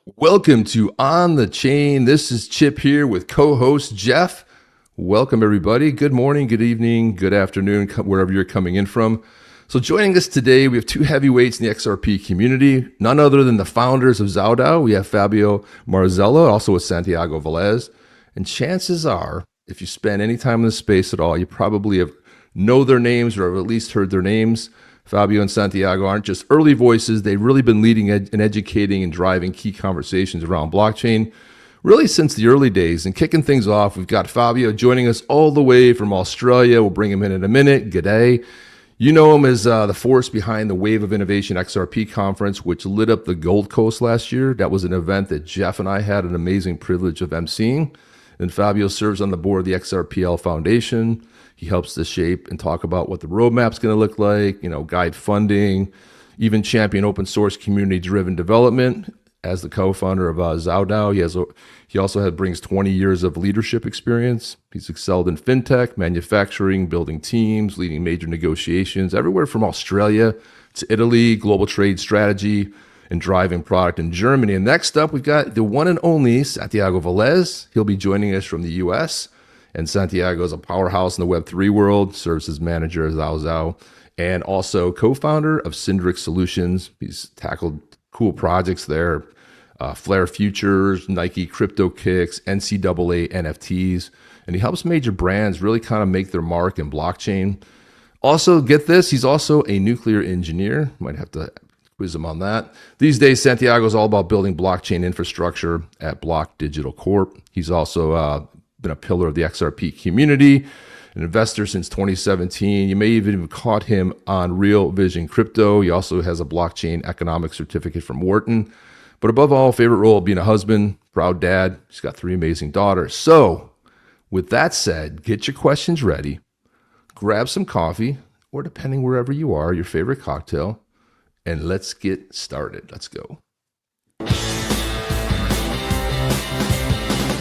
Welcome to On the Chain. This is Chip here with co-host Jeff. Welcome everybody. Good morning, good evening, good afternoon, wherever you're coming in from. So joining us today, we have two heavyweights in the XRP community, none other than the founders of XAO DAO. We have Fabio Marzella, also with Santiago Velez. And chances are, if you spend any time in this space at all, you probably know their names or have at least heard their names. Fabio and Santiago aren't just early voices. They've really been leading and educating and driving key conversations around blockchain really since the early days. And kicking things off, we've got Fabio joining us all the way from Australia. We'll bring him in a minute. G'day. You know him as the force behind the Wave of Innovation XRP conference, which lit up the Gold Coast last year. That was an event that Jeff and I had an amazing privilege of emceeing. And Fabio serves on the board of the XRPL Foundation. He helps to shape and talk about what the roadmap's going to look like, guide funding, even champion open source community-driven development. As the co-founder of XAO DAO, he also brings 20 years of leadership experience. He's excelled in fintech, manufacturing, building teams, leading major negotiations, everywhere from Australia to Italy, global trade strategy, and driving product in Germany. And next up, we've got the one and only Santiago Velez. He'll be joining us from the US. And Santiago is a powerhouse in the Web3 world, serves as manager at XAO DAO, and also co-founder of Syndrix Solutions. He's tackled cool projects there, Flare Futures, Nike Crypto Kicks, NCAA NFTs, and he helps major brands really kind of make their mark in blockchain. Also, get this, he's also a nuclear engineer. Might have to quiz him on that. These days, Santiago is all about building blockchain infrastructure at Block Digital Corp. He's also been a pillar of the XRP community, an investor since 2017. You may even have caught him on Real Vision Crypto. He also has a blockchain economics certificate from Wharton. But above all, favorite role being a husband, proud dad. He's got 3 amazing daughters. So with that said, get your questions ready, grab some coffee, or depending wherever you are, your favorite cocktail, and let's get started. Let's go.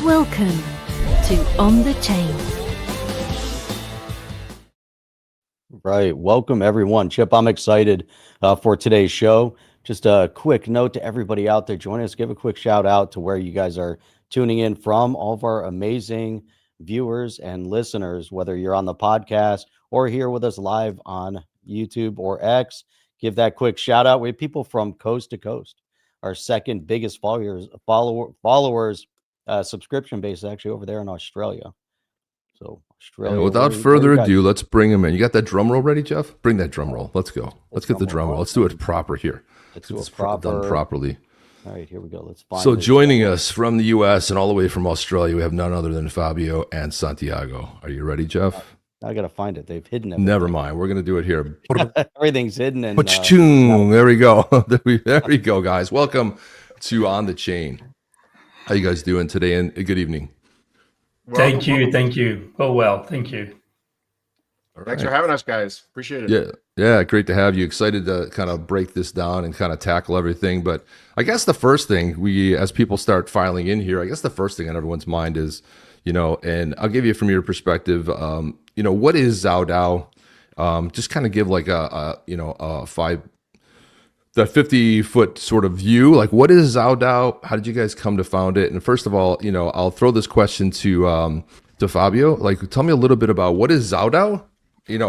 Welcome to On the Chain. Right. Welcome, everyone. Chip, I'm excited for today's show. Just a quick note to everybody out there joining us. Give a quick shout out to where you guys are tuning in from, all of our amazing viewers and listeners, whether you're on the podcast or here with us live on YouTube or X. Give that quick shout out. We have people from coast to coast. Our second biggest followers subscription base is actually over there in Australia. So Australia. Without further ado, let's bring him in. You got that drum roll ready, Jeff? Bring that drum roll. Let's go. Let's get the drum roll. Let's do it proper here. Let's do it done properly. All right, here we go. Let's find. So joining us from the U.S. and all the way from Australia, we have none other than Fabio and Santiago. Are you ready, Jeff? I gotta find it. They've hidden it. Never mind. We're gonna do it here. Everything's hidden. And there we go. There we go, guys. Welcome to On the Chain. How you guys doing today? And good evening. Thank you. Oh, well, thank you. Thanks for having us, guys. Appreciate it. Yeah, great to have you. Excited to kind of break this down and kind of tackle everything. But I guess the first thing as people start filing in here, I guess the first thing on everyone's mind is, and I'll give you from your perspective, what is XAO DAO? Just kind of give like a 50-foot sort of view. Like, what is XAO DAO? How did you guys come to found it? And first of all, I'll throw this question to Fabio. Like, tell me a little bit about what is XAO DAO?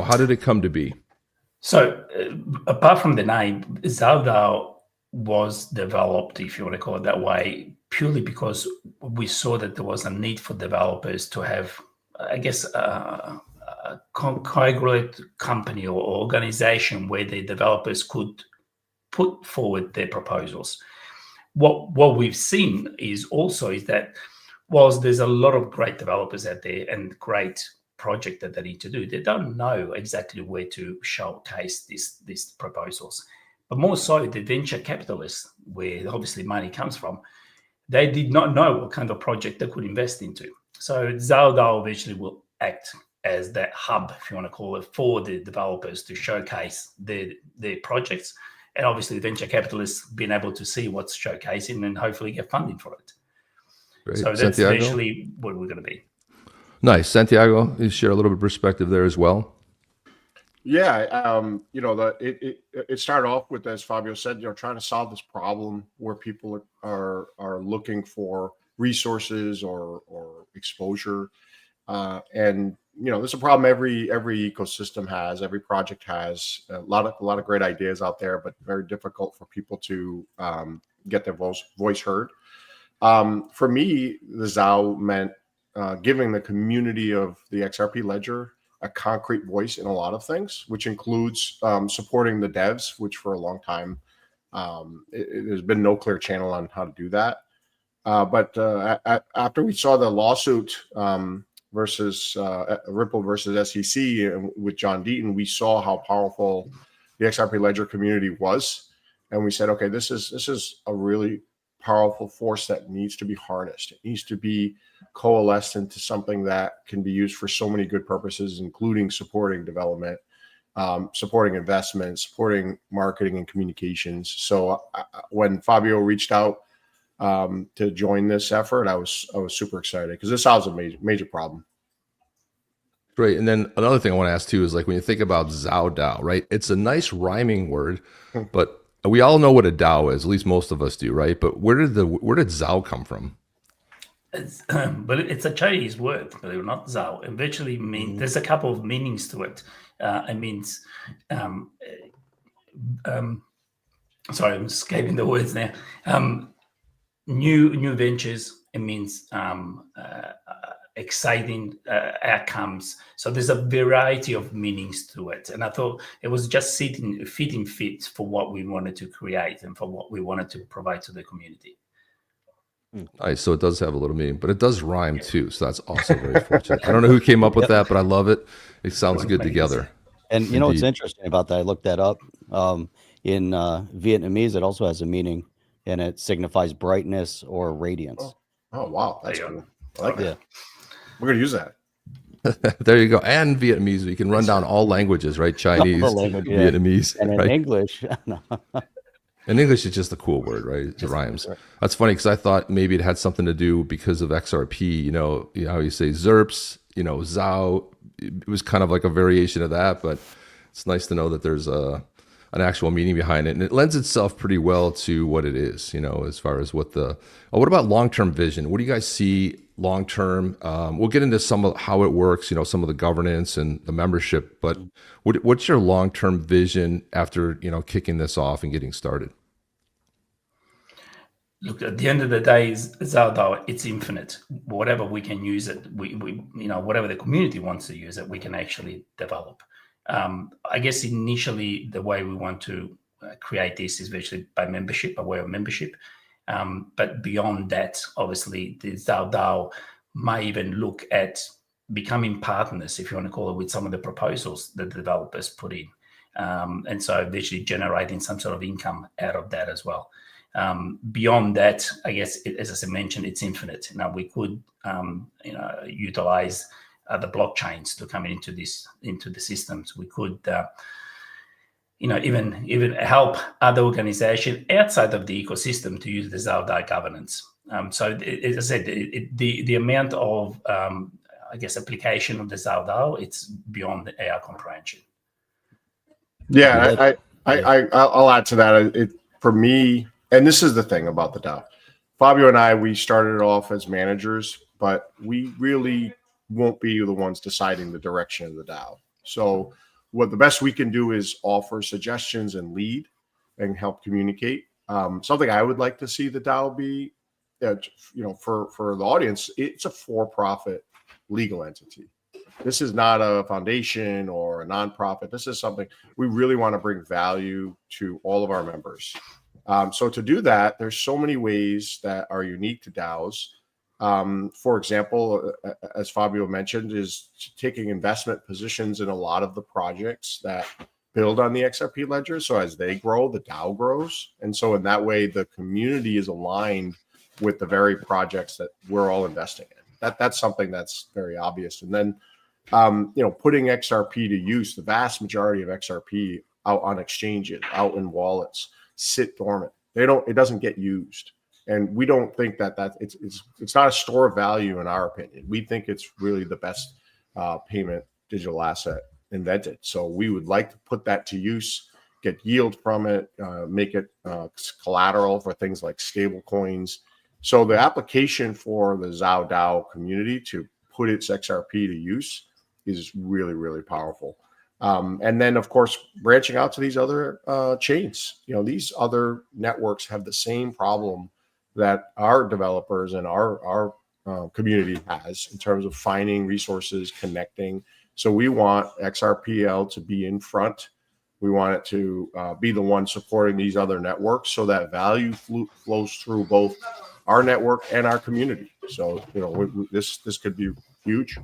How did it come to be? So, apart from the name, XAO DAO was developed, if you want to call it that way, purely because we saw that there was a need for developers to have, I guess, a congruent company or organization where the developers could put forward their proposals. What we've seen is that whilst there's a lot of great developers out there and great project that they need to do, they don't know exactly where to showcase these proposals. But more so, the venture capitalists, where obviously money comes from, they did not know what kind of project they could invest into. So XAO DAO eventually will act as that hub, if you want to call it, for the developers to showcase their projects. And obviously the venture capitalists being able to see what's showcasing and hopefully get funding for it. Great. So that's Santiago? Eventually what we're going to be. Nice. Santiago, you share a little bit of perspective there as well. Yeah, it started off with, as Fabio said, trying to solve this problem where people are looking for resources or exposure, and there's a problem every ecosystem has, every project has a lot of great ideas out there, but very difficult for people to get their voice heard. For me, the XAO meant giving the community of the XRP ledger a concrete voice in a lot of things, which includes supporting the devs, which for a long time there's been no clear channel on how to do that. But after we saw the lawsuit versus Ripple versus SEC with John Deaton, we saw how powerful the XRP ledger community was, and we said, okay, this is a really powerful force that needs to be harnessed. It needs to be coalesced into something that can be used for so many good purposes, including supporting development, supporting investment, supporting marketing and communications. So when Fabio reached out to join this effort, I was super excited because this solves a major problem. Great. And then another thing I want to ask too is, like, when you think about XAO DAO, right? It's a nice rhyming word, but we all know what a DAO is. At least most of us do, right? But where did XAO come from? But it's a Chinese word, but it's not XAO. It virtually means there's a couple of meanings to it. It means sorry, I'm escaping the words now. New ventures. It means exciting outcomes. So there's a variety of meanings to it, and I thought it was just fitting fit for what we wanted to create and for what we wanted to provide to the community. Nice. So it does have a little meaning, but it does rhyme too. So that's also very fortunate. I don't know who came up with that, but I love it. It sounds good together. And you know what's interesting about that? I looked that up. In Vietnamese, it also has a meaning, and it signifies brightness or radiance. Oh wow, that's cool. I like that. We're gonna use that. There you go. And Vietnamese, we can run down all languages, right? Chinese, Vietnamese, and in right? English. In English, it's just a cool word, right? It rhymes. That's funny because I thought maybe it had something to do because of XRP. You know how you say ZERPs, XAO. It was kind of like a variation of that, but it's nice to know that there's an actual meaning behind it, and it lends itself pretty well to what it is. As far as what about long-term vision? What do you guys see long-term? We'll get into some of how it works, some of the governance and the membership, but what's your long-term vision after kicking this off and getting started? Look, at the end of the day, XAO DAO, it's infinite. Whatever we can use it, we whatever the community wants to use it, we can actually develop. I guess initially the way we want to create this is virtually by membership, by way of membership. But beyond that, obviously, the XAO DAO might even look at becoming partners, if you want to call it, with some of the proposals that the developers put in. And so virtually generating some sort of income out of that as well. Beyond that, I guess, as I mentioned, it's infinite. Now we could, utilize the blockchains to come into the systems. We could, even help other organizations outside of the ecosystem to use the XAO DAO governance. So, as I said, the amount of, application of the XAO DAO, it's beyond our comprehension. Yeah, I'll add to that. For me, and this is the thing about the DAO. Fabio and I, we started off as managers, but we really won't be the ones deciding the direction of the DAO. So what the best we can do is offer suggestions and lead and help communicate. Something I would like to see the DAO be, for the audience, it's a for-profit legal entity. This is not a foundation or a nonprofit. This is something we really want to bring value to all of our members. So to do that, there's so many ways that are unique to DAOs. For example, as Fabio mentioned, is taking investment positions in a lot of the projects that build on the XRP ledger. So as they grow, the DAO grows. And so in that way, the community is aligned with the very projects that we're all investing in. That's something that's very obvious. And then, putting XRP to use, the vast majority of XRP out on exchanges, out in wallets, sit dormant. It doesn't get used. And we don't think that it's not a store of value in our opinion. We think it's really the best payment digital asset invented. So we would like to put that to use, get yield from it, make it collateral for things like stable coins. So the application for the XAO DAO community to put its XRP to use is really, really powerful. And then, of course, branching out to these other chains. These other networks have the same problem that our developers and our community has in terms of finding resources, connecting. So we want XRPL to be in front. We want it to be the one supporting these other networks so that value flows through both our network and our community. So, this could be huge.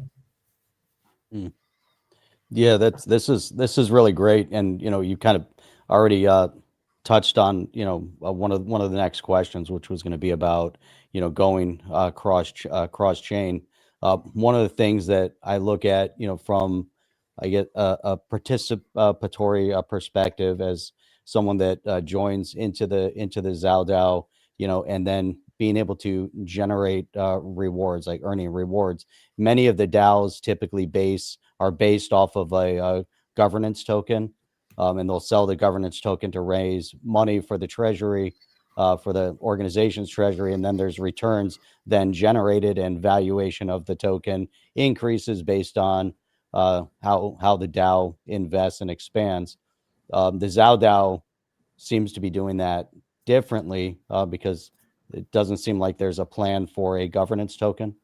Yeah, this is really great. And, you kind of already touched on, one of the next questions, which was going to be about, going cross chain. One of the things that I look at, from I get a participatory perspective as someone that joins into the XAO DAO, and then being able to generate rewards, like earning rewards. Many of the DAOs typically are based off of a governance token, and they'll sell the governance token to raise money for the treasury, for the organization's treasury, and then there's returns then generated, and valuation of the token increases based on how the DAO invests and expands. The XAO DAO seems to be doing that differently because it doesn't seem like there's a plan for a governance token.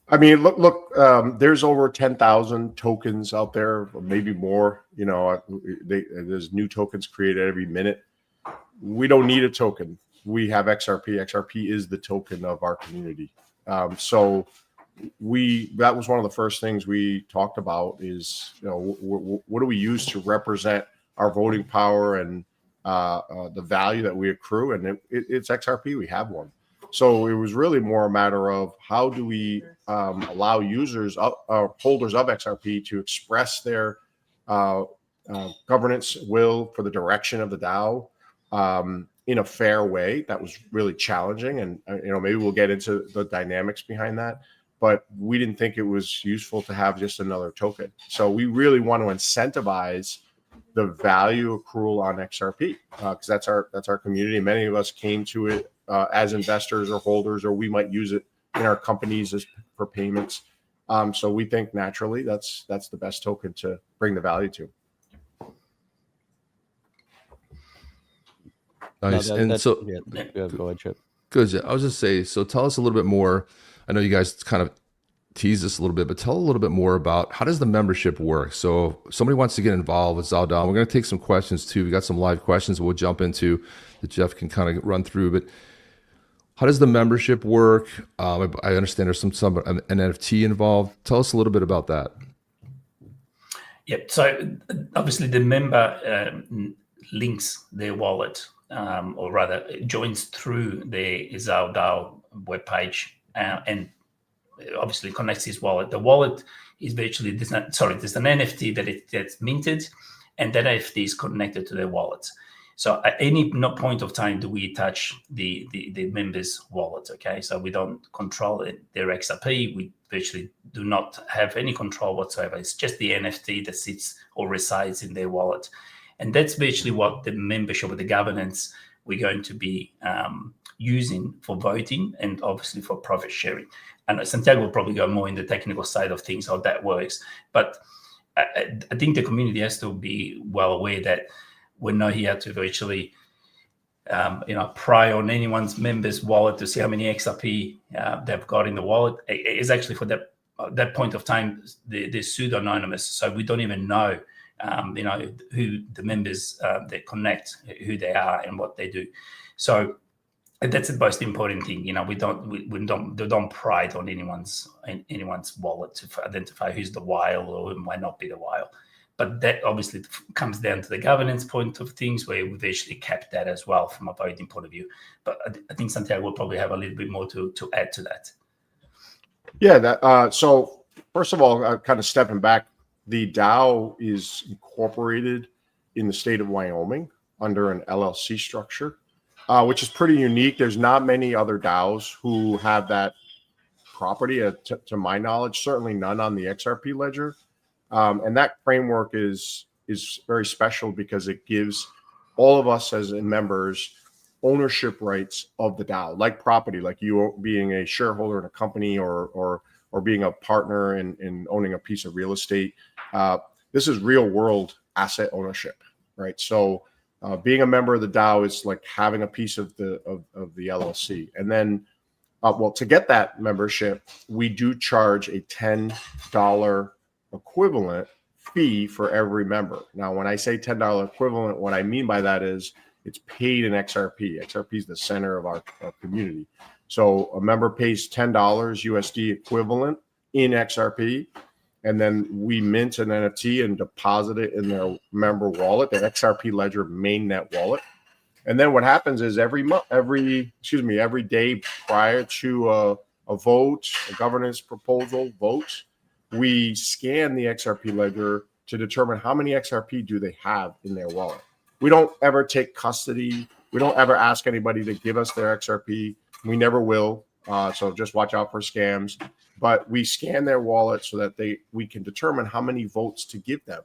I mean, look. There's over 10,000 tokens out there, or maybe more. There's new tokens created every minute. We don't need a token. We have XRP. XRP is the token of our community. So that was one of the first things we talked about is, what do we use to represent our voting power and the value that we accrue, and it's XRP. We have one. So it was really more a matter of how do we allow users, holders of XRP, to express their governance will for the direction of the DAO in a fair way. That was really challenging, and maybe we'll get into the dynamics behind that. But we didn't think it was useful to have just another token. So we really want to incentivize the value accrual on XRP because that's our community. Many of us came to it as investors or holders, or we might use it in our companies for payments. So we think naturally that's the best token to bring the value to. Nice. No, go ahead, Chip. Good. I was just say, so tell us a little bit more. I know you guys kind of tease this a little bit, but tell a little bit more about how does the membership work? So if somebody wants to get involved with XAO DAO, we're going to take some questions too. We got some live questions we'll jump into that Jeff can kind of run through, but how does the membership work? I understand there's some an NFT involved. Tell us a little bit about that. Yep. So obviously the member links their wallet, or rather joins through the XAO DAO webpage and obviously connects his wallet. The wallet is virtually there's an NFT that gets minted, and that NFT is connected to their wallet. So at any point of time do we touch the member's wallet, okay? So we don't control their XRP. We virtually do not have any control whatsoever. It's just the NFT that sits or resides in their wallet. And that's virtually what the membership or the governance we're going to be using for voting and obviously for profit sharing. And Santiago will probably go more in the technical side of things, how that works. But I think the community has to be well aware that we're not here to virtually, pry on anyone's member's wallet to see how many XRP they've got in the wallet. It's actually for that point of time, they're pseudonymous. So we don't even know, who the members that connect, who they are and what they do. So that's the most important thing. We don't pride on anyone's wallet to identify who's the whale or who might not be the whale. But that obviously comes down to the governance point of things, where we've actually kept that as well from a voting point of view. But I think Santiago will probably have a little bit more to add to that. Yeah. So first of all, kind of stepping back, the DAO is incorporated in the state of Wyoming under an LLC structure, which is pretty unique. There's not many other DAOs who have that property, to my knowledge. Certainly none on the XRP ledger. And that framework is very special because it gives all of us as members ownership rights of the DAO, like property, like you being a shareholder in a company or being a partner in owning a piece of real estate. This is real world asset ownership, right? So being a member of the DAO is like having a piece of the LLC. And then, well, to get that membership, we do charge a $10 equivalent fee for every member. Now, when I say $10 equivalent, what I mean by that is it's paid in XRP. XRP is the center of our community. So a member pays $10 USD equivalent in XRP, and then we mint an NFT and deposit it in their member wallet, their XRP Ledger mainnet wallet. And then what happens is every day prior to a vote, a governance proposal vote, we scan the XRP Ledger to determine how many XRP do they have in their wallet. We don't ever take custody. We don't ever ask anybody to give us their XRP. We never will. So just watch out for scams. But we scan their wallet so that we can determine how many votes to give them.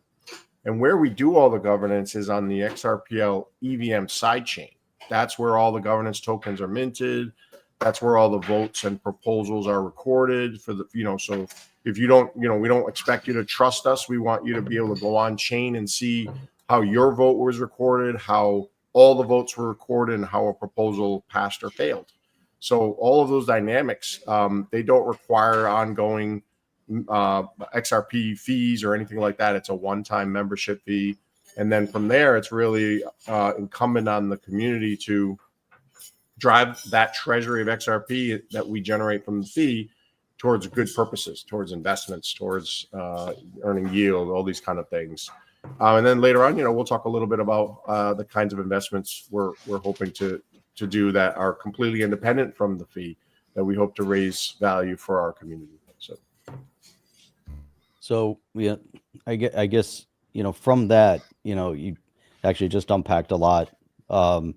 And where we do all the governance is on the XRPL EVM sidechain. That's where all the governance tokens are minted. That's where all the votes and proposals are recorded for the, so if you don't, we don't expect you to trust us. We want you to be able to go on chain and see how your vote was recorded, how all the votes were recorded, and how a proposal passed or failed. So all of those dynamics, they don't require ongoing XRP fees or anything like that. It's a one-time membership fee. And then from there, it's really incumbent on the community to drive that treasury of XRP that we generate from the fee towards good purposes, towards investments, towards earning yield, all these kind of things. And then later on, we'll talk a little bit about the kinds of investments we're hoping to do that are completely independent from the fee, that we hope to raise value for our community. So yeah, I guess from that, you actually just unpacked a lot, and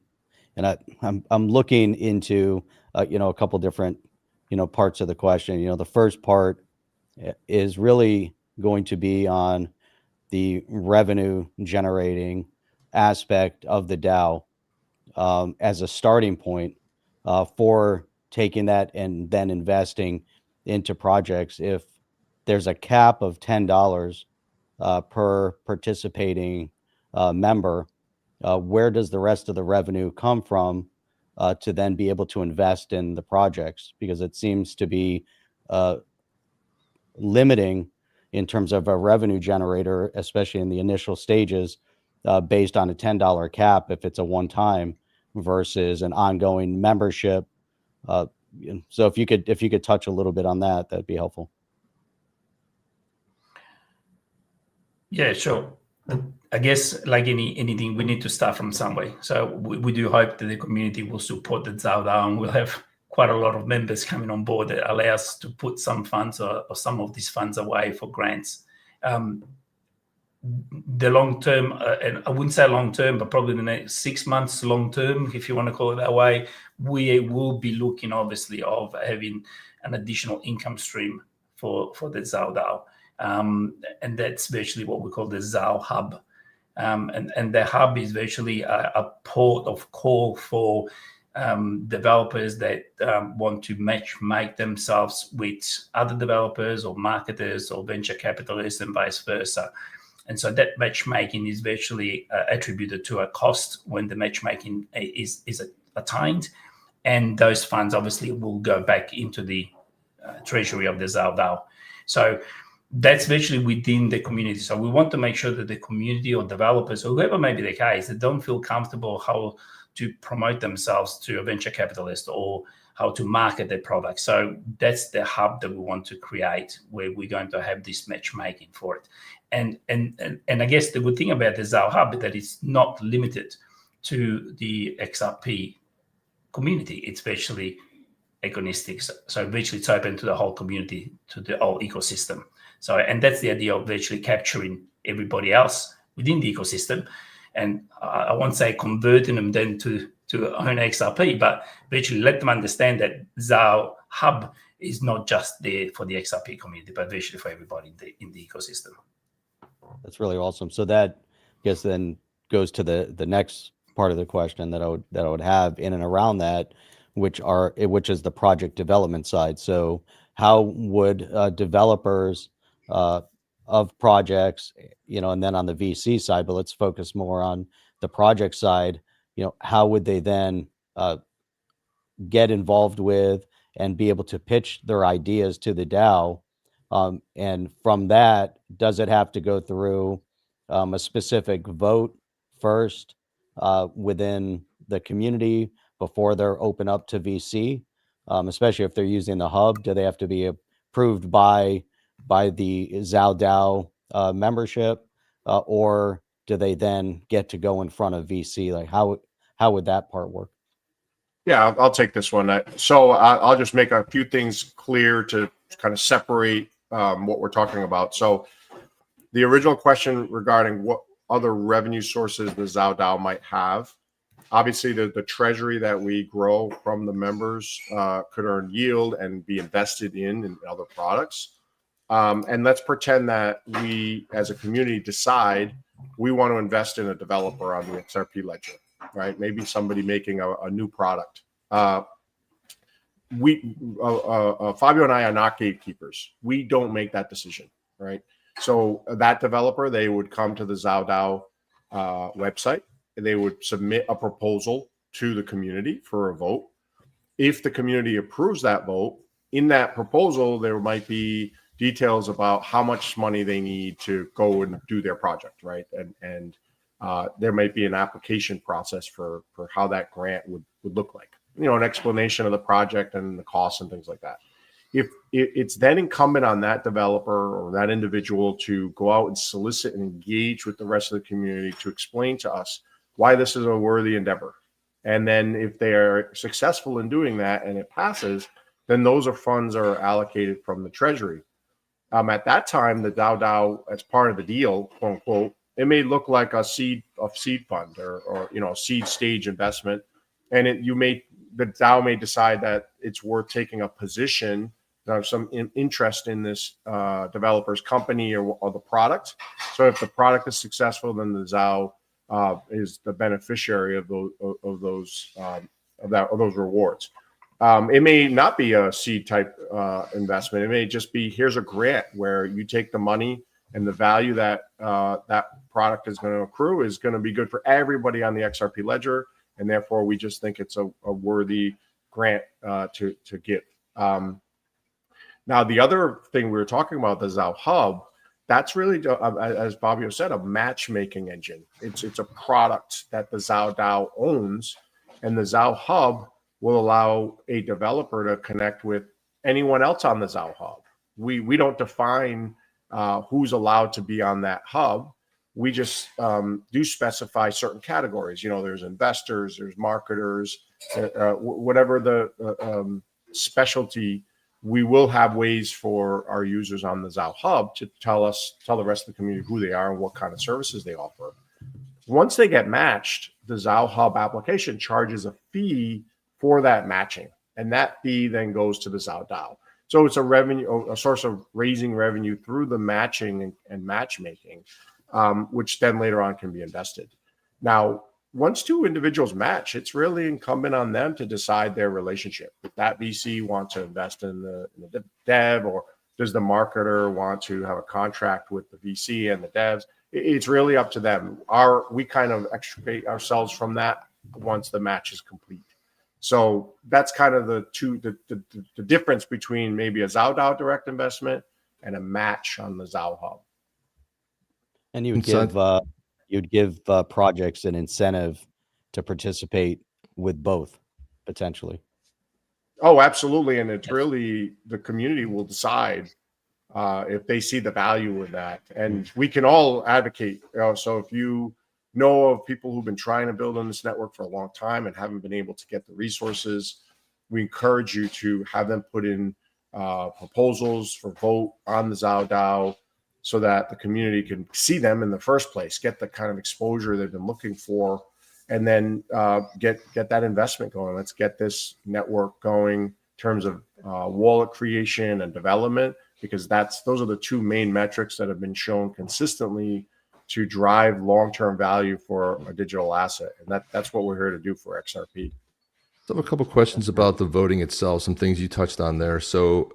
I'm looking into a couple different parts of the question. The first part is really going to be on the revenue generating aspect of the DAO as a starting point for taking that and then investing into projects. If there's a cap of $10 per participating member, where does the rest of the revenue come from to then be able to invest in the projects? Because it seems to be limiting in terms of a revenue generator, especially in the initial stages, based on a $10 cap if it's a one-time versus an ongoing membership. So if you could touch a little bit on that, that'd be helpful. Yeah, sure. I guess like anything, we need to start from somewhere. So we do hope that the community will support the XAO DAO, and we'll have quite a lot of members coming on board that allow us to put some funds or some of these funds away for grants. The long term, and I wouldn't say long term, but probably the next 6 months long term, if you want to call it that way, we will be looking obviously of having an additional income stream for the XAO DAO. And that's virtually what we call the XAO Hub. And the hub is virtually a port of call for developers that want to make themselves with other developers or marketers or venture capitalists and vice versa. And so that matchmaking is virtually attributed to a cost when the matchmaking is attained. And those funds obviously will go back into the treasury of the XAO DAO. So that's virtually within the community. So we want to make sure that the community or developers, or whoever may be the case, that don't feel comfortable how to promote themselves to a venture capitalist or how to market their product. So that's the hub that we want to create, where we're going to have this matchmaking for it. And I guess the good thing about the XAO Hub is that it's not limited to the XRP community. It's virtually agnostic. So virtually it's open to the whole community, to the whole ecosystem. So, and that's the idea of virtually capturing everybody else within the ecosystem. And I won't say converting them then to own XRP, but virtually let them understand that XAO Hub is not just there for the XRP community, but virtually for everybody in the ecosystem. That's really awesome. So that, I guess, then goes to the next part of the question that I would have in and around that, which is the project development side. So how would developers of projects, and then on the VC side, but let's focus more on the project side, how would they then get involved with and be able to pitch their ideas to the DAO? And from that, does it have to go through a specific vote first within the community before they're open up to VC? Especially if they're using the hub, do they have to be approved by the XAO DAO membership, or do they then get to go in front of VC? Like how would that part work? Yeah, I'll take this one. So I'll just make a few things clear to kind of separate what we're talking about. So the original question regarding what other revenue sources the XAO DAO might have, obviously the treasury that we grow from the members could earn yield and be invested in other products. And let's pretend that we as a community decide we want to invest in a developer on the XRP ledger, right? Maybe somebody making a new product. Fabio and I are not gatekeepers. We don't make that decision, right? So that developer, they would come to the XAO DAO website, and they would submit a proposal to the community for a vote. If the community approves that vote, in that proposal, there might be details about how much money they need to go and do their project, right? And there might be an application process for how that grant would look like. An explanation of the project and the costs and things like that. If it's then incumbent on that developer or that individual to go out and solicit and engage with the rest of the community to explain to us why this is a worthy endeavor. And then if they are successful in doing that and it passes, then those funds are allocated from the treasury. At that time, the DAO, as part of the deal, quote unquote, it may look like a seed fund or seed stage investment, and the DAO may decide that it's worth taking a position, some interest in this developer's company or the product. So if the product is successful, then the DAO is the beneficiary of those rewards. It may not be a seed type investment. It may just be, here's a grant where you take the money and the value that that product is going to accrue is going to be good for everybody on the XRP ledger. And therefore, we just think it's a worthy grant to give. Now, the other thing we were talking about, the XAO Hub, that's really, as Fabio said, a matchmaking engine. It's a product that the XAO DAO owns, and the XAO Hub will allow a developer to connect with anyone else on the XAO Hub. We don't define who's allowed to be on that hub. We just do specify certain categories. There's investors, there's marketers, whatever the specialty. We will have ways for our users on the XAO Hub to tell the rest of the community who they are and what kind of services they offer. Once they get matched, the XAO Hub application charges a fee for that matching, and that fee then goes to the XAO DAO. So it's a source of raising revenue through the matching and matchmaking, which then later on can be invested. Now, once two individuals match, it's really incumbent on them to decide their relationship. If that VC wants to invest in the dev, or does the marketer want to have a contract with the VC and the devs? It's really up to them. We kind of extricate ourselves from that once the match is complete. So that's kind of the difference between maybe a XAO DAO direct investment and a match on the XAO Hub. And you'd give projects an incentive to participate with both, potentially. Oh, absolutely. And it's really the community will decide if they see the value in that. And we can all advocate. So if you know of people who've been trying to build on this network for a long time and haven't been able to get the resources, we encourage you to have them put in proposals for vote on the XAO DAO so that the community can see them in the first place, get the kind of exposure they've been looking for, and then get that investment going. Let's get this network going in terms of wallet creation and development. because those are the two main metrics that have been shown consistently to drive long-term value for a digital asset. And that's what we're here to do for XRP. So I have a couple questions about the voting itself, some things you touched on there. So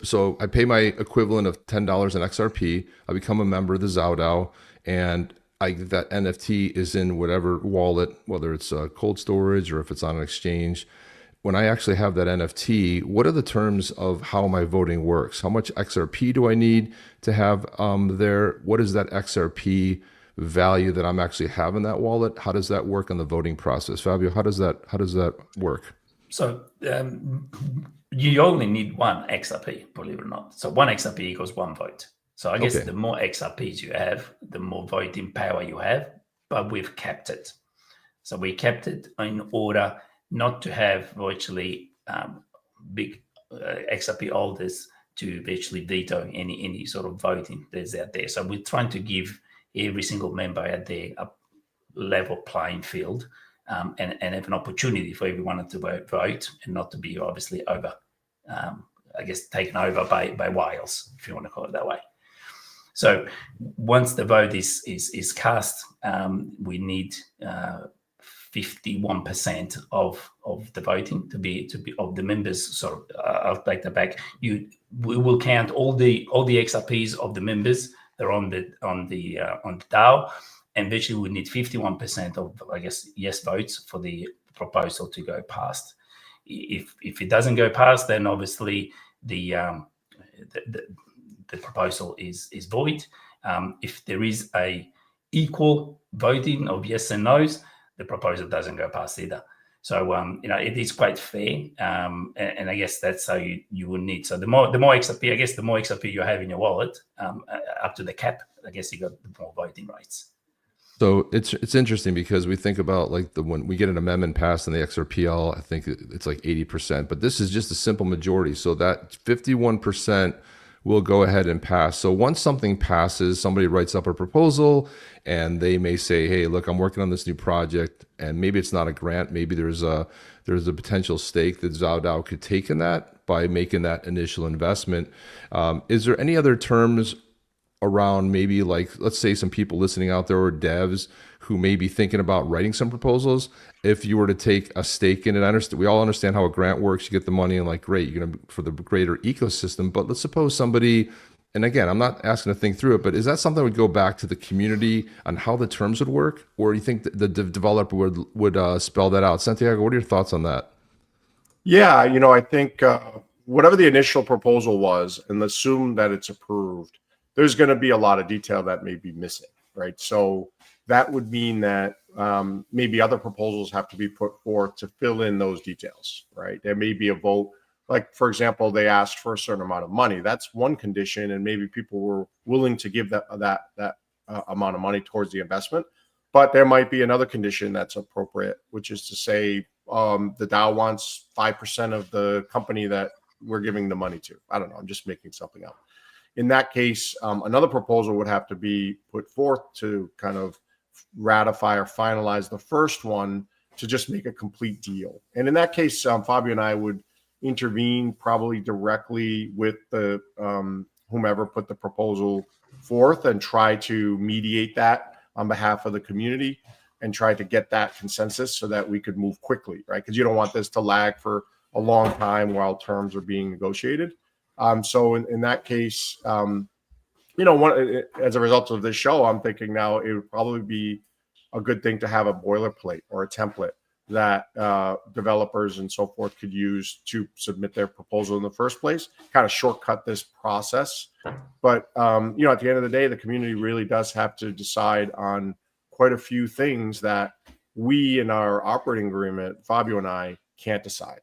so I pay my equivalent of $10 in XRP, I become a member of the XAO DAO, and that NFT is in whatever wallet, whether it's cold storage or if it's on an exchange. When I actually have that NFT, what are the terms of how my voting works? How much XRP do I need to have there? What is that XRP value that I'm actually having that wallet? How does that work in the voting process? Fabio, how does that work? So you only need one XRP, believe it or not. So one XRP equals one vote. So I guess the more XRPs you have, the more voting power you have, but we've kept it. So we kept it in order not to have virtually big XRP holders to virtually veto any sort of voting that's out there. So we're trying to give every single member out there a level playing field and have an opportunity for everyone to vote and not to be obviously taken over by whales, if you want to call it that way. So once the vote is cast, we need 51% of the voting to be of the members. So I'll take that back. We will count all the XRPs of the members that are on the DAO, and virtually we need 51% of yes votes for the proposal to go past. If it doesn't go past, then obviously the proposal is void. If there is a equal voting of yes and no's, the proposal doesn't go past either. So it is quite fair, and I guess that's how you will need. So the more XRP, I guess the more XRP you have in your wallet, up to the cap, I guess you got the more voting rights. So it's interesting because we think about when we get an amendment passed in the XRPL, I think it's like 80%, but this is just a simple majority. So that 51% will go ahead and pass. So once something passes, somebody writes up a proposal and they may say, hey, look, I'm working on this new project, and maybe it's not a grant, maybe there's a potential stake that XAO DAO could take in that by making that initial investment. Is there any other terms around maybe let's say some people listening out there or devs who may be thinking about writing some proposals? If you were to take a stake in it, we all understand how a grant works. You get the money and great, you're going to for the greater ecosystem. But let's suppose somebody, and again, I'm not asking to think through it, but is that something that would go back to the community on how the terms would work? Or do you think that the developer would spell that out? Santiago, what are your thoughts on that? Yeah, I think whatever the initial proposal was, and assume that it's approved, there's going to be a lot of detail that may be missing, right? So that would mean that maybe other proposals have to be put forth to fill in those details, right? There may be a vote, for example, they asked for a certain amount of money. That's one condition, and maybe people were willing to give that amount of money towards the investment. But there might be another condition that's appropriate, which is to say the DAO wants 5% of the company that we're giving the money to. I don't know. I'm just making something up. In that case, another proposal would have to be put forth to kind of ratify or finalize the first one to just make a complete deal. And in that case, Fabio and I would intervene probably directly with the whomever put the proposal forth and try to mediate that on behalf of the community and try to get that consensus so that we could move quickly, right? Because you don't want this to lag for a long time while terms are being negotiated. So in that case, as a result of this show, I'm thinking now it would probably be a good thing to have a boilerplate or a template that developers and so forth could use to submit their proposal in the first place, kind of shortcut this process. But, at the end of the day, the community really does have to decide on quite a few things that we in our operating agreement, Fabio and I, can't decide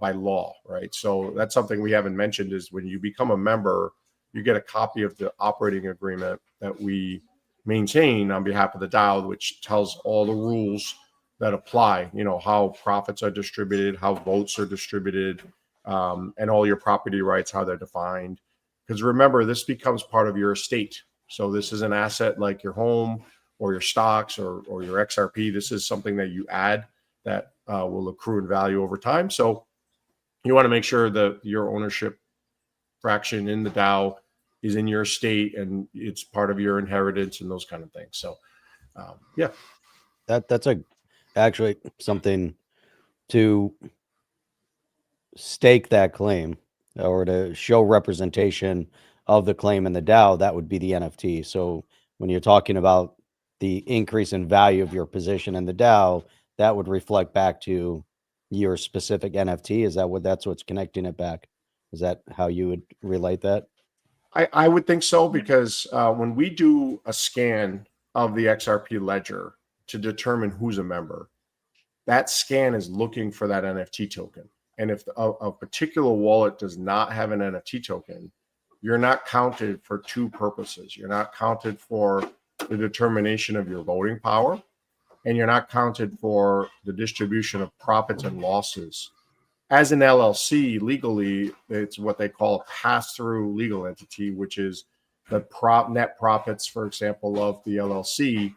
by law, right? So that's something we haven't mentioned is when you become a member, you get a copy of the operating agreement that we maintain on behalf of the DAO, which tells all the rules that apply, how profits are distributed, how votes are distributed, and all your property rights, how they're defined. Because remember, this becomes part of your estate. So this is an asset like your home or your stocks or your XRP. This is something that you add that will accrue in value over time. So you want to make sure that your ownership fraction in the DAO is in your estate and it's part of your inheritance and those kind of things. So, yeah, That's actually something to stake that claim or to show representation of the claim in the DAO. That would be the NFT. So when you're talking about the increase in value of your position in the DAO, that would reflect back to your specific NFT. Is that that's what's connecting it back? Is that how you would relate that? I would think so, because when we do a scan of the XRP ledger to determine who's a member, that scan is looking for that NFT token. And if a particular wallet does not have an NFT token, you're not counted for two purposes. You're not counted for the determination of your voting power, and you're not counted for the distribution of profits and losses. As an LLC, legally, it's what they call a pass-through legal entity, which is the net profits, for example, of the LLC.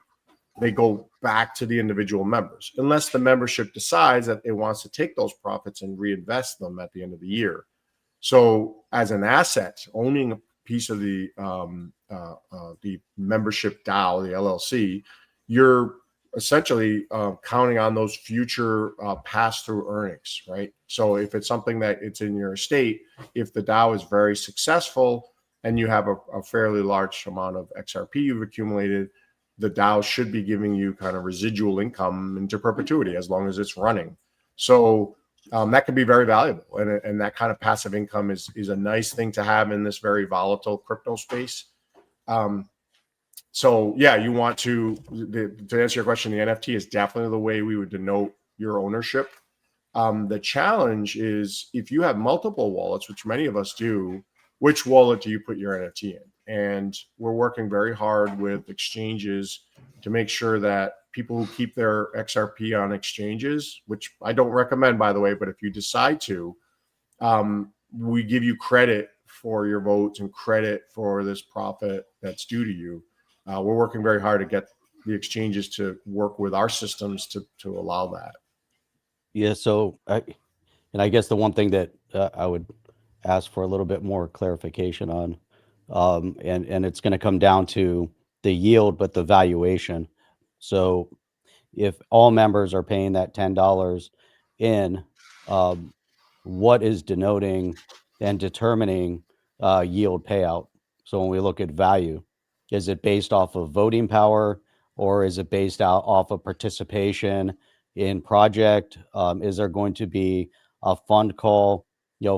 They go back to the individual members, unless the membership decides that it wants to take those profits and reinvest them at the end of the year. So as an asset, owning a piece of the membership DAO, the LLC, you're essentially counting on those future pass-through earnings, right? So if it's something that it's in your estate, if the DAO is very successful and you have a fairly large amount of XRP you've accumulated, the DAO should be giving you kind of residual income into perpetuity as long as it's running. So that can be very valuable. And that kind of passive income is a nice thing to have in this very volatile crypto space. So yeah, you want to answer your question, the NFT is definitely the way we would denote your ownership. The challenge is if you have multiple wallets, which many of us do, which wallet do you put your NFT in? And we're working very hard with exchanges to make sure that people who keep their XRP on exchanges, which I don't recommend, by the way, but if you decide to, we give you credit for your votes and credit for this profit that's due to you. We're working very hard to get the exchanges to work with our systems to allow that. Yeah. So, I guess the one thing that I would ask for a little bit more clarification on, and it's going to come down to the yield, but the valuation. So if all members are paying that $10 in, what is denoting and determining yield payout? So when we look at value, is it based off of voting power, or is it based off of participation in project? Is there going to be a fund call,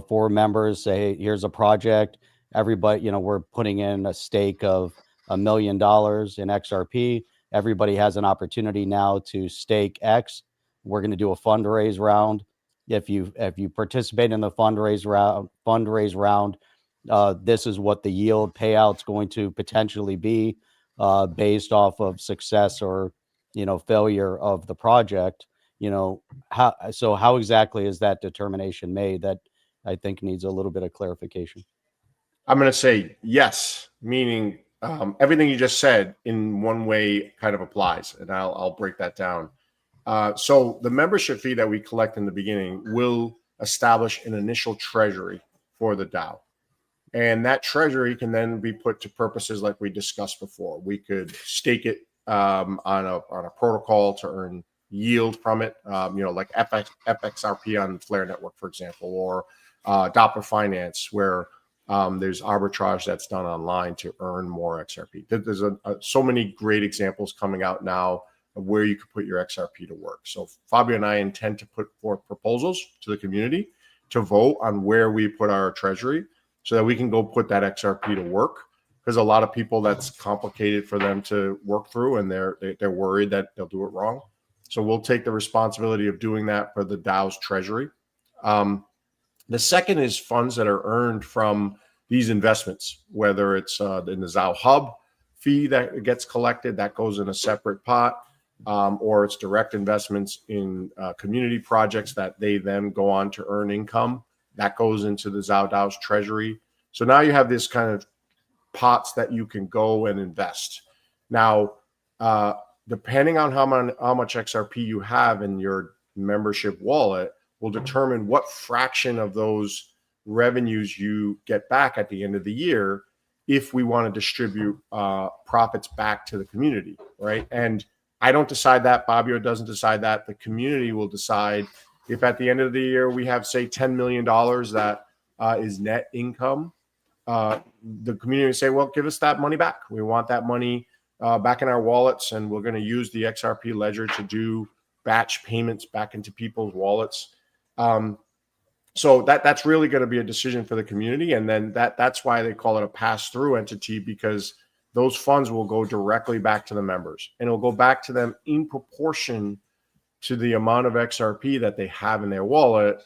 for members, say, hey, here's a project, everybody, we're putting in a stake of $1 million in XRP. Everybody has an opportunity now to stake X. We're going to do a fundraise round. If you participate in the fundraise round, this is what the yield payout's going to potentially be based off of success or failure of the project. How exactly is that determination made? That I think needs a little bit of clarification. I'm going to say yes, meaning everything you just said in one way kind of applies, and I'll break that down. So the membership fee that we collect in the beginning will establish an initial treasury for the DAO. And that treasury can then be put to purposes like we discussed before. We could stake it on a protocol to earn yield from it, like FXRP on Flare Network, for example, or Doppler Finance, where there's arbitrage that's done online to earn more XRP. There's so many great examples coming out now of where you could put your XRP to work. So Fabio and I intend to put forth proposals to the community to vote on where we put our treasury so that we can go put that XRP to work. Because a lot of people, that's complicated for them to work through, and they're worried that they'll do it wrong. So we'll take the responsibility of doing that for the DAO's treasury. The second is funds that are earned from these investments, whether it's in the XAO Hub fee that gets collected, that goes in a separate pot, or it's direct investments in community projects that they then go on to earn income. That goes into the XAO DAO's treasury. So now you have this kind of pots that you can go and invest. Now, depending on how much XRP you have in your membership wallet will determine what fraction of those revenues you get back at the end of the year if we want to distribute profits back to the community, right? And I don't decide that. Fabio doesn't decide that. The community will decide if at the end of the year we have, say, $10 million that is net income. The community will say, well, give us that money back. We want that money back in our wallets, and we're going to use the XRP ledger to do batch payments back into people's wallets. So that's really going to be a decision for the community. And then that's why they call it a pass-through entity, because those funds will go directly back to the members, and it'll go back to them in proportion to the amount of XRP that they have in their wallet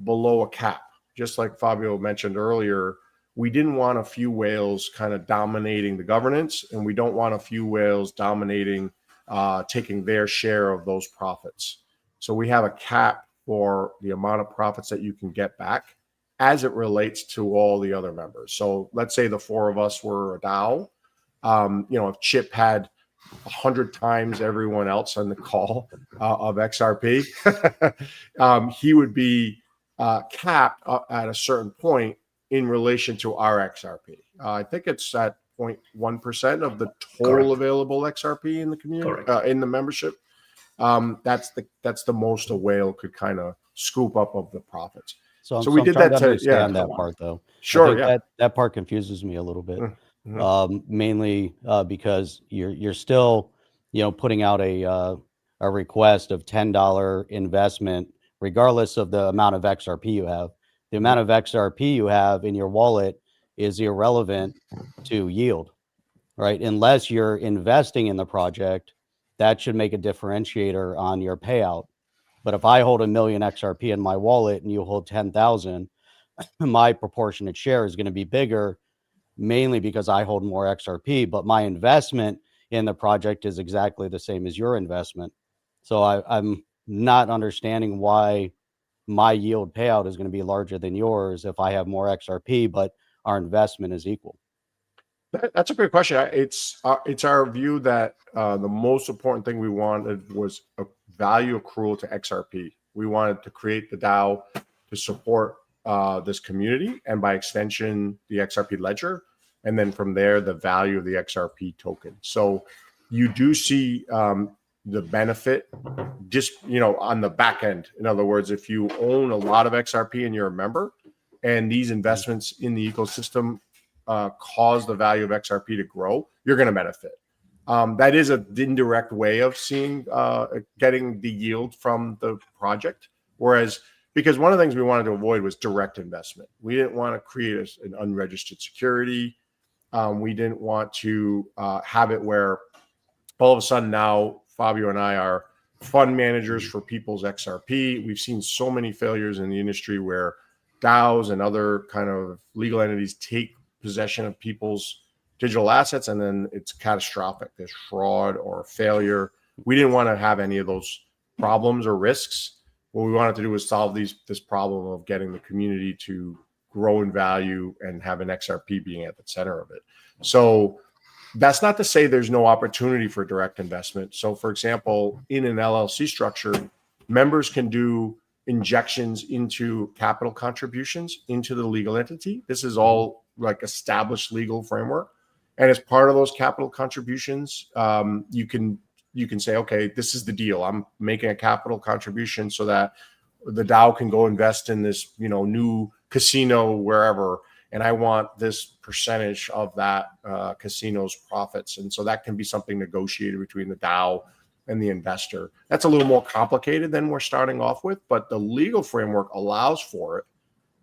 below a cap. Just like Fabio mentioned earlier, we didn't want a few whales kind of dominating the governance, and we don't want a few whales dominating, taking their share of those profits. So we have a cap for the amount of profits that you can get back as it relates to all the other members. So let's say the four of us were a DAO. If Chip had 100 times everyone else on the call of XRP, he would be capped at a certain point in relation to our XRP. I think it's at 0.1% of the total available XRP in the community, in the membership. That's the most a whale could kind of scoop up of the profits. So we did that to understand that part, though. Sure, that part confuses me a little bit. Mm-hmm. Mainly because you're still, putting out a request of $10 investment, regardless of the amount of XRP you have. The amount of XRP you have in your wallet is irrelevant to yield, right? Unless you're investing in the project, that should make a differentiator on your payout. But if I hold 1 million XRP in my wallet and you hold 10,000, my proportionate share is going to be bigger, mainly because I hold more XRP, but my investment in the project is exactly the same as your investment. So I'm not understanding why my yield payout is going to be larger than yours if I have more XRP, but our investment is equal. That's a good question. It's our view that the most important thing we wanted was a value accrual to XRP. We wanted to create the DAO to support this community, and by extension, the XRP ledger, and then from there, the value of the XRP token. So you do see the benefit just, on the back end. In other words, if you own a lot of XRP and you're a member, and these investments in the ecosystem cause the value of XRP to grow, you're going to benefit. That is an indirect way of seeing getting the yield from the project. Whereas, because one of the things we wanted to avoid was direct investment. We didn't want to create an unregistered security. We didn't want to have it where all of a sudden now Fabio and I are fund managers for people's XRP. We've seen so many failures in the industry where DAOs and other kind of legal entities take possession of people's digital assets, and then it's catastrophic. There's fraud or failure. We didn't want to have any of those problems or risks. What we wanted to do was solve this problem of getting the community to grow in value and have an XRP being at the center of it. So that's not to say there's no opportunity for direct investment. So, for example, in an LLC structure, members can do injections into capital contributions into the legal entity. This is all like established legal framework. And as part of those capital contributions, you can say, okay, this is the deal. I'm making a capital contribution so that the DAO can go invest in this, new casino wherever, and I want this percentage of that casino's profits. And so that can be something negotiated between the DAO and the investor. That's a little more complicated than we're starting off with, but the legal framework allows for it.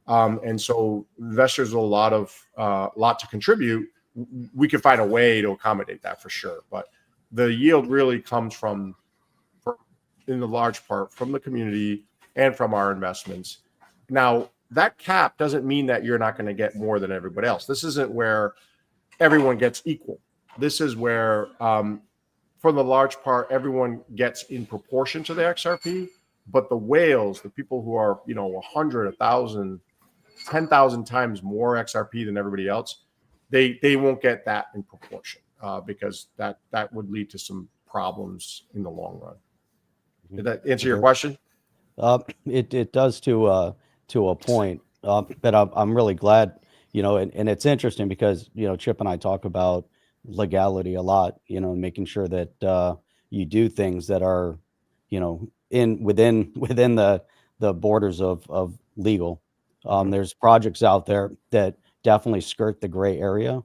And so investors will lot to contribute. We could find a way to accommodate that for sure. But the yield really comes from in the large part, from the community and from our investments. Now, that cap doesn't mean that you're not going to get more than everybody else. This isn't where everyone gets equal. This is where, for the large part, everyone gets in proportion to the XRP. But the whales, the people who are, 100, 1,000, 10,000 times more XRP than everybody else, they won't get that in proportion because that would lead to some problems in the long run. Did that answer your question? It does to a point. But I'm really glad, and it's interesting because, Chip and I talk about legality a lot, and making sure that you do things that are, within the borders of legal. There's projects out there that definitely skirt the gray area.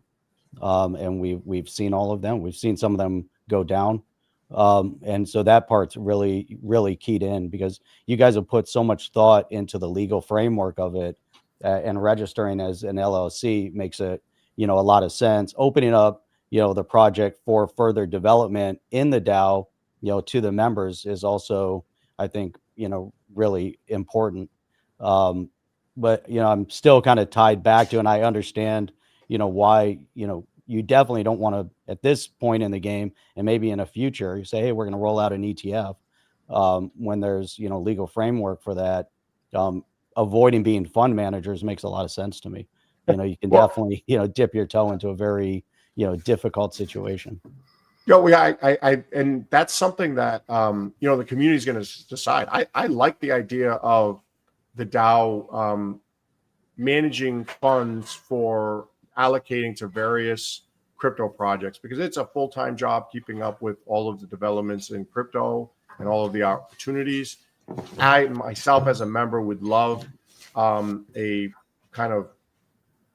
And we've seen all of them. We've seen some of them go down. And so that part's really, really keyed in because you guys have put so much thought into the legal framework of it, and registering as an LLC makes it, a lot of sense. Opening up, the project for further development in the DAO, to the members is also, I think, really important. But, I'm still kind of tied back to, and I understand, why, you definitely don't want to, at this point in the game, and maybe in a future, you say, hey, we're going to roll out an ETF, when there's, legal framework for that. Avoiding being fund managers makes a lot of sense to me. You can definitely, dip your toe into a very, difficult situation. And that's something that, the community is going to decide. I like the idea of the DAO managing funds for allocating to various crypto projects, because it's a full-time job keeping up with all of the developments in crypto and all of the opportunities. I myself as a member would love a kind of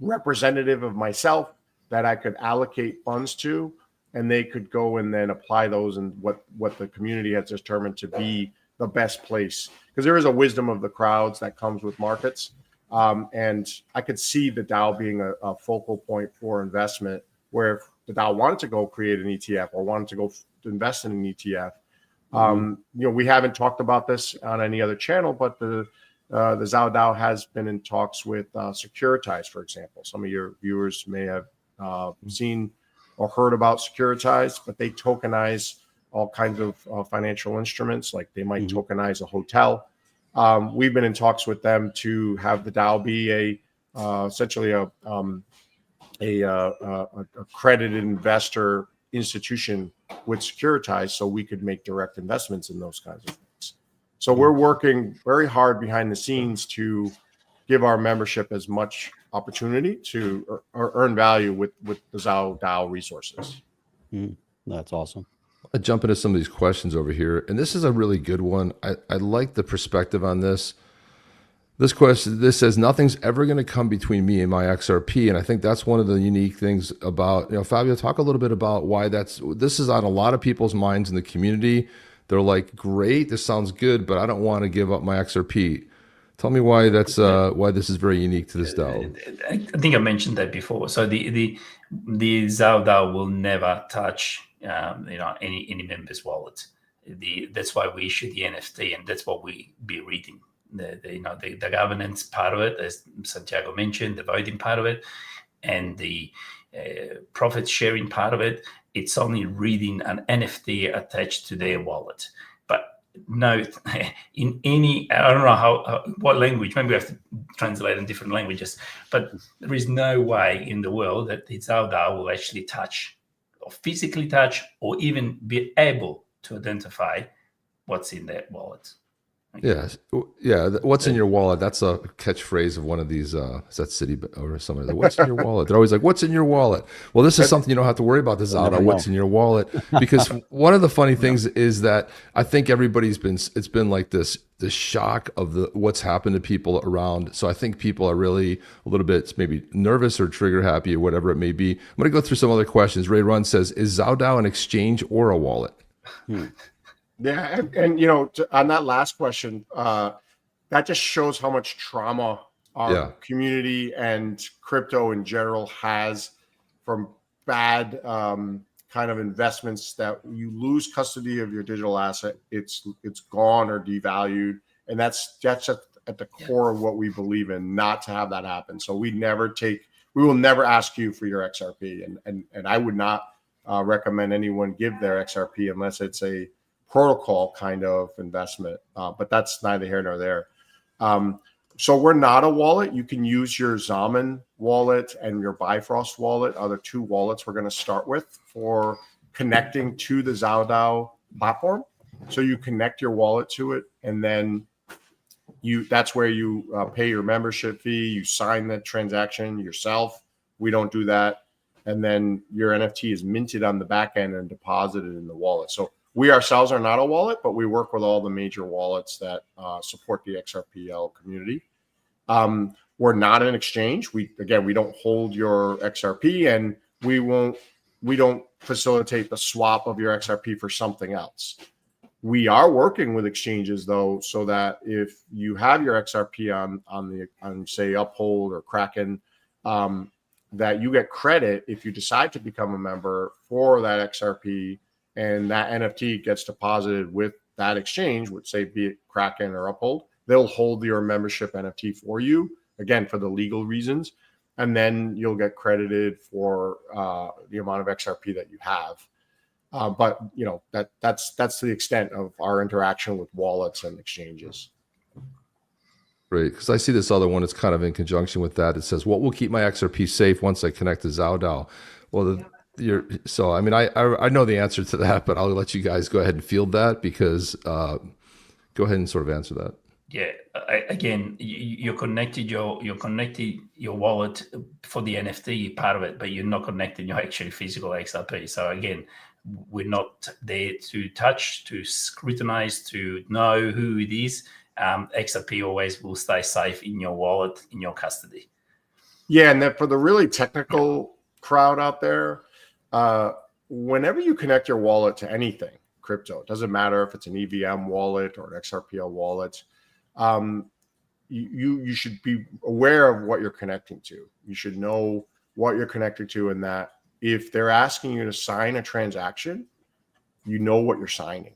representative of myself that I could allocate funds to, and they could go and then apply those and what the community has determined to be the best place, because there is a wisdom of the crowds that comes with markets. And I could see the DAO being a focal point for investment, where if the DAO wanted to go create an ETF or wanted to go invest in an ETF, we haven't talked about this on any other channel, but the XAO DAO has been in talks with Securitize, for example. Some of your viewers may have seen or heard about Securitize, but they tokenize all kinds of financial instruments, like they might tokenize a hotel. We've been in talks with them to have the DAO be essentially a accredited investor institution with Securitize, so we could make direct investments in those kinds of things. So we're working very hard behind the scenes to give our membership as much opportunity to earn value with the XAO DAO resources. That's awesome. I'll jump into some of these questions over here, and this is a really good one. I like the perspective on this. This question, this says, nothing's ever going to come between me and my XRP. And I think that's one of the unique things about, Fabio, talk a little bit about why this is on a lot of people's minds in the community. They're like, great, this sounds good, but I don't want to give up my XRP. Tell me why why this is very unique to this DAO. I think I mentioned that before. So the XAO DAO will never touch any member's wallet. That's why we issue the NFT, and that's what we be reading. The governance part of it, as Santiago mentioned, the voting part of it, and the profit sharing part of it. It's only reading an NFT attached to their wallet. But no, in any, I don't know what language, maybe we have to translate in different languages, but there is no way in the world that the XAO DAO will actually touch, or physically touch, or even be able to identify what's in their wallet. Yeah. What's in your wallet? That's a catchphrase of one of these. Is that City or somebody? Like, what's in your wallet? They're always like, "What's in your wallet?" Well, this is something you don't have to worry about. This out. What's in your wallet? Because one of the funny things is that I think everybody's been. It's been like this shock of what's happened to people around. So I think people are really a little bit maybe nervous or trigger happy or whatever it may be. I'm going to go through some other questions. Ray Run says, "Is XAO DAO an exchange or a wallet?" Yeah, and on that last question, that just shows how much trauma our community and crypto in general has from bad kind of investments, that you lose custody of your digital asset, it's gone or devalued, and that's just at the core of what we believe in, not to have that happen. So we will never ask you for your XRP, and I would not recommend anyone give their XRP unless it's a protocol kind of investment, but that's neither here nor there. So we're not a wallet. You can use your Zaman wallet and your Bifrost wallet, other two wallets we're going to start with for connecting to the XAO DAO platform. So you connect your wallet to it, and then That's where you pay your membership fee. You sign the transaction yourself. We don't do that. And then your NFT is minted on the back end and deposited in the wallet. So we ourselves are not a wallet, but we work with all the major wallets that support the XRPL community. We're not an exchange. We don't hold your XRP, and we don't facilitate the swap of your XRP for something else. We are working with exchanges though, so that if you have your XRP on say Uphold or Kraken, that you get credit if you decide to become a member for that XRP, and that NFT gets deposited with that exchange, which say be it Kraken or Uphold. They'll hold your membership NFT for you, again, for the legal reasons. And then you'll get credited for the amount of XRP that you have. But that's the extent of our interaction with wallets and exchanges. Right, because I see this other one. It's kind of in conjunction with that. It says, "What will keep my XRP safe once I connect to XAO DAO?" Well, I know the answer to that, but I'll let you guys go ahead and field that, because go ahead and sort of answer that. Yeah, again, you're connected your wallet for the NFT part of it, but you're not connecting your actually physical XRP. So again, we're not there to touch, to scrutinize, to know who it is. XRP always will stay safe in your wallet, in your custody. Yeah, and then for the really technical crowd out there, whenever you connect your wallet to anything crypto, it doesn't matter if it's an EVM wallet or an XRPL wallet, you should be aware of what you're connecting to. You should know what you're connected to, and that if they're asking you to sign a transaction, you know what you're signing.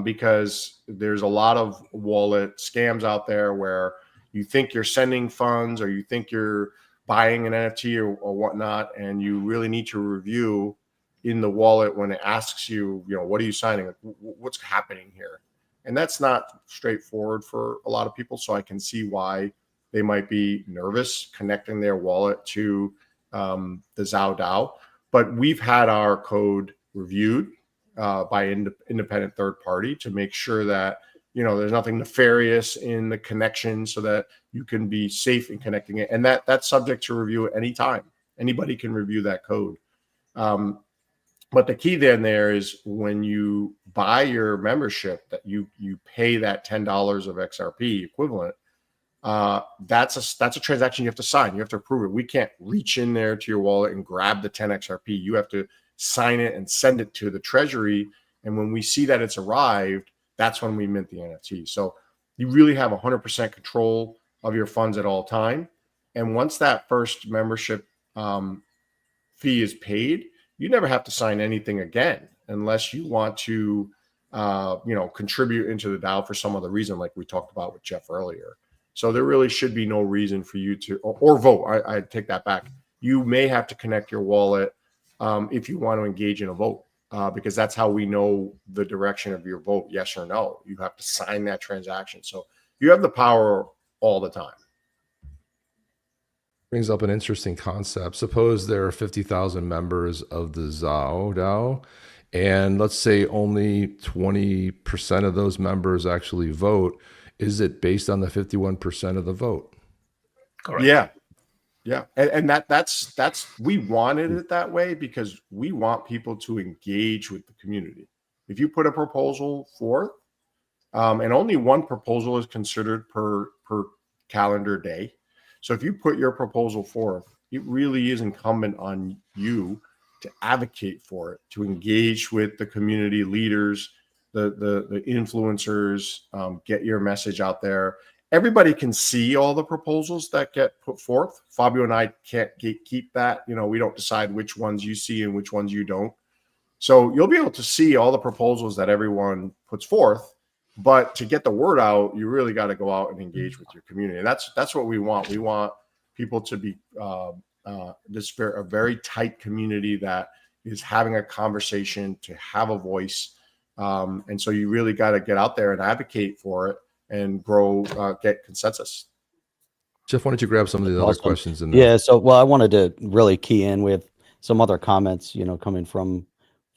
Because there's a lot of wallet scams out there where you think you're sending funds, or you think you're buying an NFT or whatnot, and you really need to review in the wallet when it asks you, what are you signing? What's happening here? And that's not straightforward for a lot of people. So I can see why they might be nervous connecting their wallet to the XAO DAO. But we've had our code reviewed by independent third party to make sure that there's nothing nefarious in the connection, so that you can be safe in connecting it. And that's subject to review at any time. Anybody can review that code. But the key then there is, when you buy your membership, that you pay that $10 of XRP equivalent. That's a transaction you have to sign. You have to approve it. We can't reach in there to your wallet and grab the 10 XRP. You have to sign it and send it to the treasury. And when we see that it's arrived, that's when we mint the NFT. So you really have 100% control of your funds at all time. And once that first membership fee is paid, you never have to sign anything again, unless you want to, contribute into the DAO for some other reason, like we talked about with Jeff earlier. So there really should be no reason for you to, or vote. I take that back. You may have to connect your wallet if you want to engage in a vote, because that's how we know the direction of your vote, yes or no. You have to sign that transaction. So you have the power all the time. Brings up an interesting concept. Suppose there are 50,000 members of the XAO DAO, and let's say only 20% of those members actually vote. Is it based on the 51% of the vote? Correct. Yeah. And that's we wanted it that way, because we want people to engage with the community. If you put a proposal forth, and only one proposal is considered per calendar day. So if you put your proposal forth, it really is incumbent on you to advocate for it, to engage with the community leaders, the influencers, get your message out there. Everybody can see all the proposals that get put forth. Fabio and I can't keep that. We don't decide which ones you see and which ones you don't. So you'll be able to see all the proposals that everyone puts forth. But to get the word out, you really got to go out and engage with your community. And that's what we want. We want people to be a very tight community that is having a conversation, to have a voice. And so you really got to get out there and advocate for it and grow, get consensus. Jeff, why don't you grab some of the other questions in there? Yeah. So, I wanted to really key in with some other comments, coming from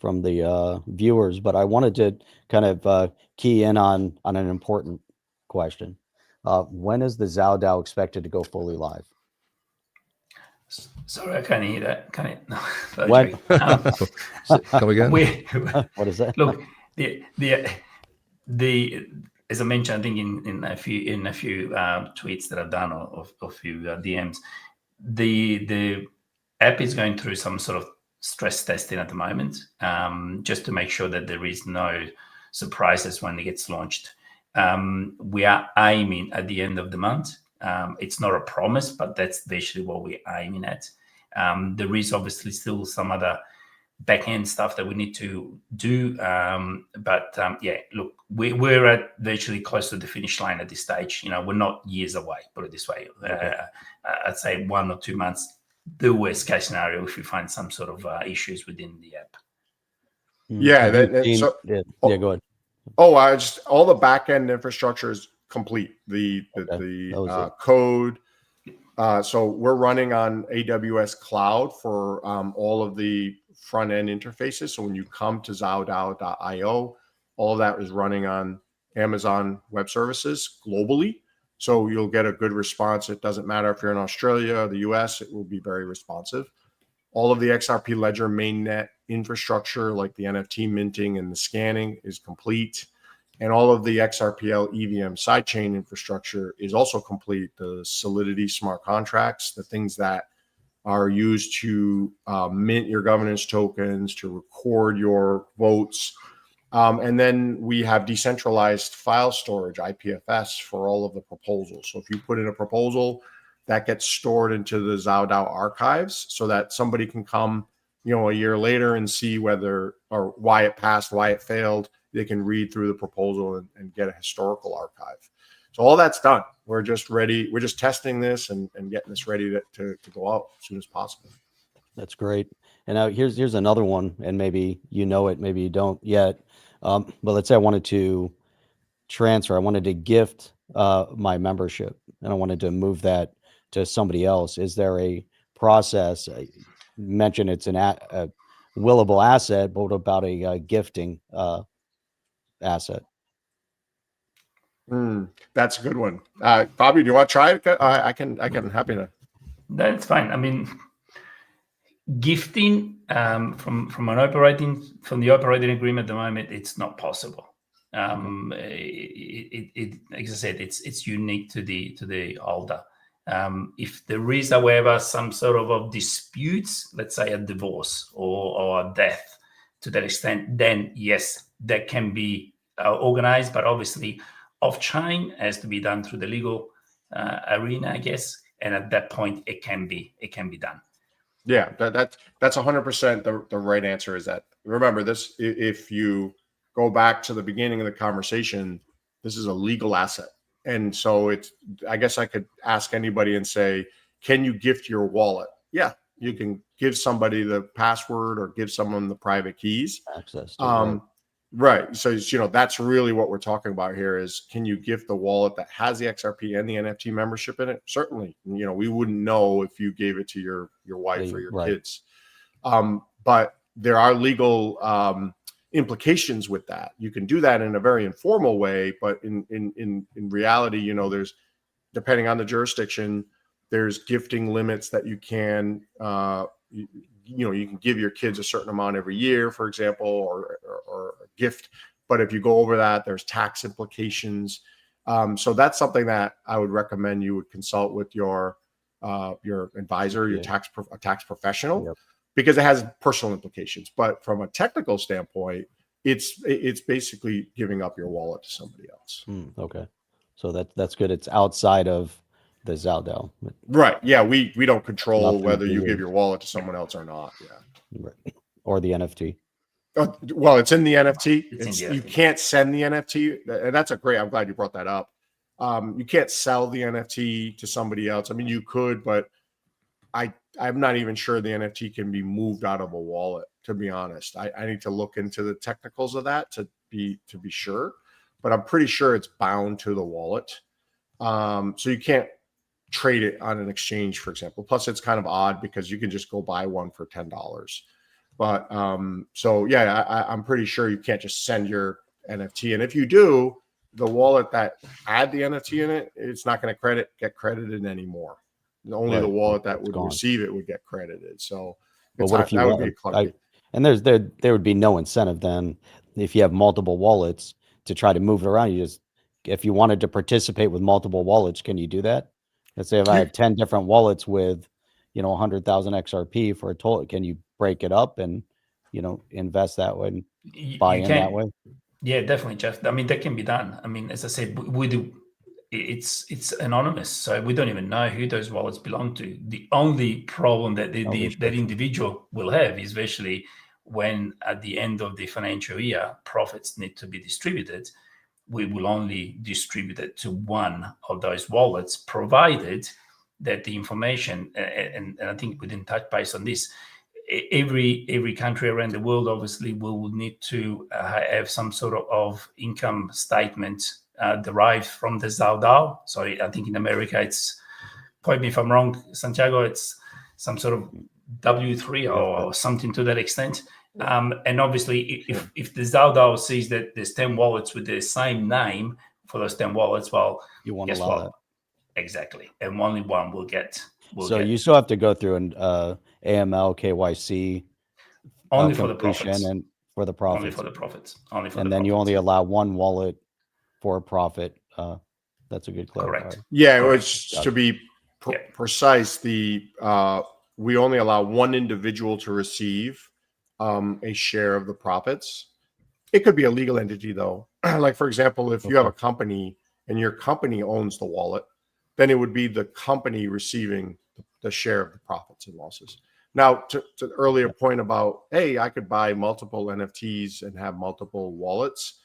the viewers, but I wanted to kind of key in on an important question. When is the XAO DAO expected to go fully live? Sorry, I can't hear that. Can I? No, When? Come again? What is that? Look, the as I mentioned, I think in a few tweets that I've done or a few DMs, the app is going through some sort of stress testing at the moment, just to make sure that there is no surprises when it gets launched. We are aiming at the end of the month. It's not a promise, but that's basically what we're aiming at. There is obviously still some other back-end stuff that we need to do. But look, we're at virtually close to the finish line at this stage. We're not years away, put it this way. I'd say 1 or 2 months, the worst case scenario, if we find some sort of issues within the app. Yeah. Go ahead. All the back-end infrastructure is complete. The code. So we're running on AWS Cloud for all of the front-end interfaces. So when you come to XAODAO.io, all of that is running on Amazon Web Services globally. So you'll get a good response. It doesn't matter if you're in Australia or the US, it will be very responsive. All of the XRP Ledger mainnet infrastructure, like the NFT minting and the scanning, is complete. And all of the XRPL EVM sidechain infrastructure is also complete. The Solidity smart contracts, the things that are used to mint your governance tokens, to record your votes. And then we have decentralized file storage, IPFS, for all of the proposals. So if you put in a proposal, that gets stored into the XAO DAO archives so that somebody can come, a year later and see whether or why it passed, why it failed. They can read through the proposal and get a historical archive. So all that's done. We're just ready. We're just testing this and getting this ready to go out as soon as possible. That's great. And now here's another one, and maybe you know it, maybe you don't yet. But let's say I wanted to gift my membership, and I wanted to move that to somebody else. Is there a process? You mentioned it's a willable asset, but what about a gifting asset? That's a good one. Fabio, do you want to try it? I can happy to. That's fine. I mean, gifting from the operating agreement at the moment, it's not possible. It like I said, it's unique to the holder. If there is, however, some sort of disputes, let's say a divorce or a death, to that extent, then yes, that can be organized, but obviously off-chain has to be done through the legal arena, I guess. And at that point, it can be done. Yeah, that's 100% the right answer. Is that, remember this? If you go back to the beginning of the conversation, this is a legal asset, and so I guess I could ask anybody and say, can you gift your wallet? Yeah, you can give somebody the password or give someone the private keys. Access to right. So that's really what we're talking about here. Is, can you gift the wallet that has the XRP and the NFT membership in it? Certainly. We wouldn't know if you gave it to your wife or your kids. But there are legal implications with that. You can do that in a very informal way, but in reality, there's, depending on the jurisdiction, there's gifting limits that you can you can give your kids a certain amount every year, for example, or a gift. But if you go over that, there's tax implications. So that's something that I would recommend you would consult with your advisor, a tax professional, because it has personal implications. But from a technical standpoint, it's basically giving up your wallet to somebody else. Okay, so that's good. It's outside of the XAO DAO. Right. Yeah, we don't control whether you give your wallet to someone else or not. Yeah. Right. Or the NFT. Well, it's in the NFT. NFT. You can't send the NFT, and that's I'm glad you brought that up. You can't sell the NFT to somebody else. I mean, you could, but I'm not even sure the NFT can be moved out of a wallet, to be honest. I need to look into the technicals of that to be sure, but I'm pretty sure it's bound to the wallet. So you can't trade it on an exchange, for example. Plus, it's kind of odd because you can just go buy one for $10. But so yeah, I'm pretty sure you can't just send your NFT. And if you do, the wallet that had the NFT in it, it's not going to get credited anymore. Only the wallet that would receive it would get credited. So, but what if you that would be clunky. And there would be no incentive then if you have multiple wallets to try to move it around. If you wanted to participate with multiple wallets, can you do that? Let's say if I have 10 different wallets with, 100,000 XRP for a total, can you break it up and, invest that way and buy in that way? Yeah, definitely, Jeff. I mean, that can be done. I mean, as I said, we do. It's anonymous, so we don't even know who those wallets belong to. The only problem that that individual will have is especially when at the end of the financial year profits need to be distributed. We will only distribute it to one of those wallets, provided that the information, and I think we didn't touch base on this, every country around the world obviously will need to have some sort of income statement derived from the XAO DAO. So I think in America, it's, point me if I'm wrong, Santiago, it's some sort of W3 or something to that extent. And obviously, if the XAO DAO sees that there's 10 wallets with the same name for those 10 wallets, well, you want to allow that. Exactly. And only one will get. You still have to go through an AML, KYC. Only for the profits. And for the profits. Only for the profits. You only allow one wallet for a profit. That's a good clarifier. Correct. Yeah, it's to be precise. We only allow one individual to receive a share of the profits. It could be a legal entity, though. Like, for example, if you have a company and your company owns the wallet, then it would be the company receiving the share of the profits and losses. Now, to the earlier point about, hey, I could buy multiple NFTs and have multiple wallets.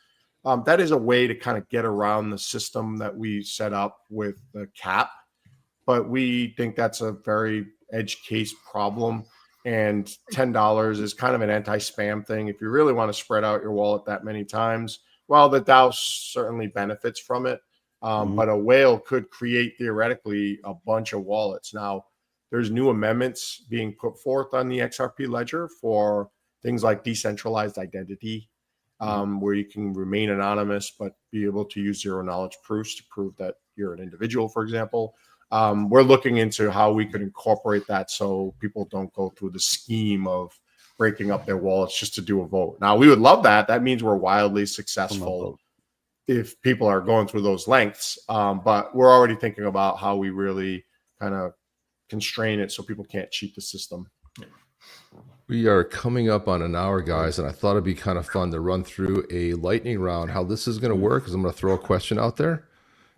That is a way to kind of get around the system that we set up with the cap. But we think that's a very edge case problem. And $10 is kind of an anti-spam thing. If you really want to spread out your wallet that many times, well, the DAO certainly benefits from it. But a whale could create theoretically a bunch of wallets. Now, there's new amendments being put forth on the XRP ledger for things like decentralized identity, where you can remain anonymous but be able to use zero knowledge proofs to prove that you're an individual, for example. We're looking into how we could incorporate that so people don't go through the scheme of breaking up their wallets just to do a vote. Now, we would love that. That means we're wildly successful if people are going through those lengths. But we're already thinking about how we really kind of constrain it so people can't cheat the system. We are coming up on an hour, guys, and I thought it'd be kind of fun to run through a lightning round. How this is going to work is I'm going to throw a question out there.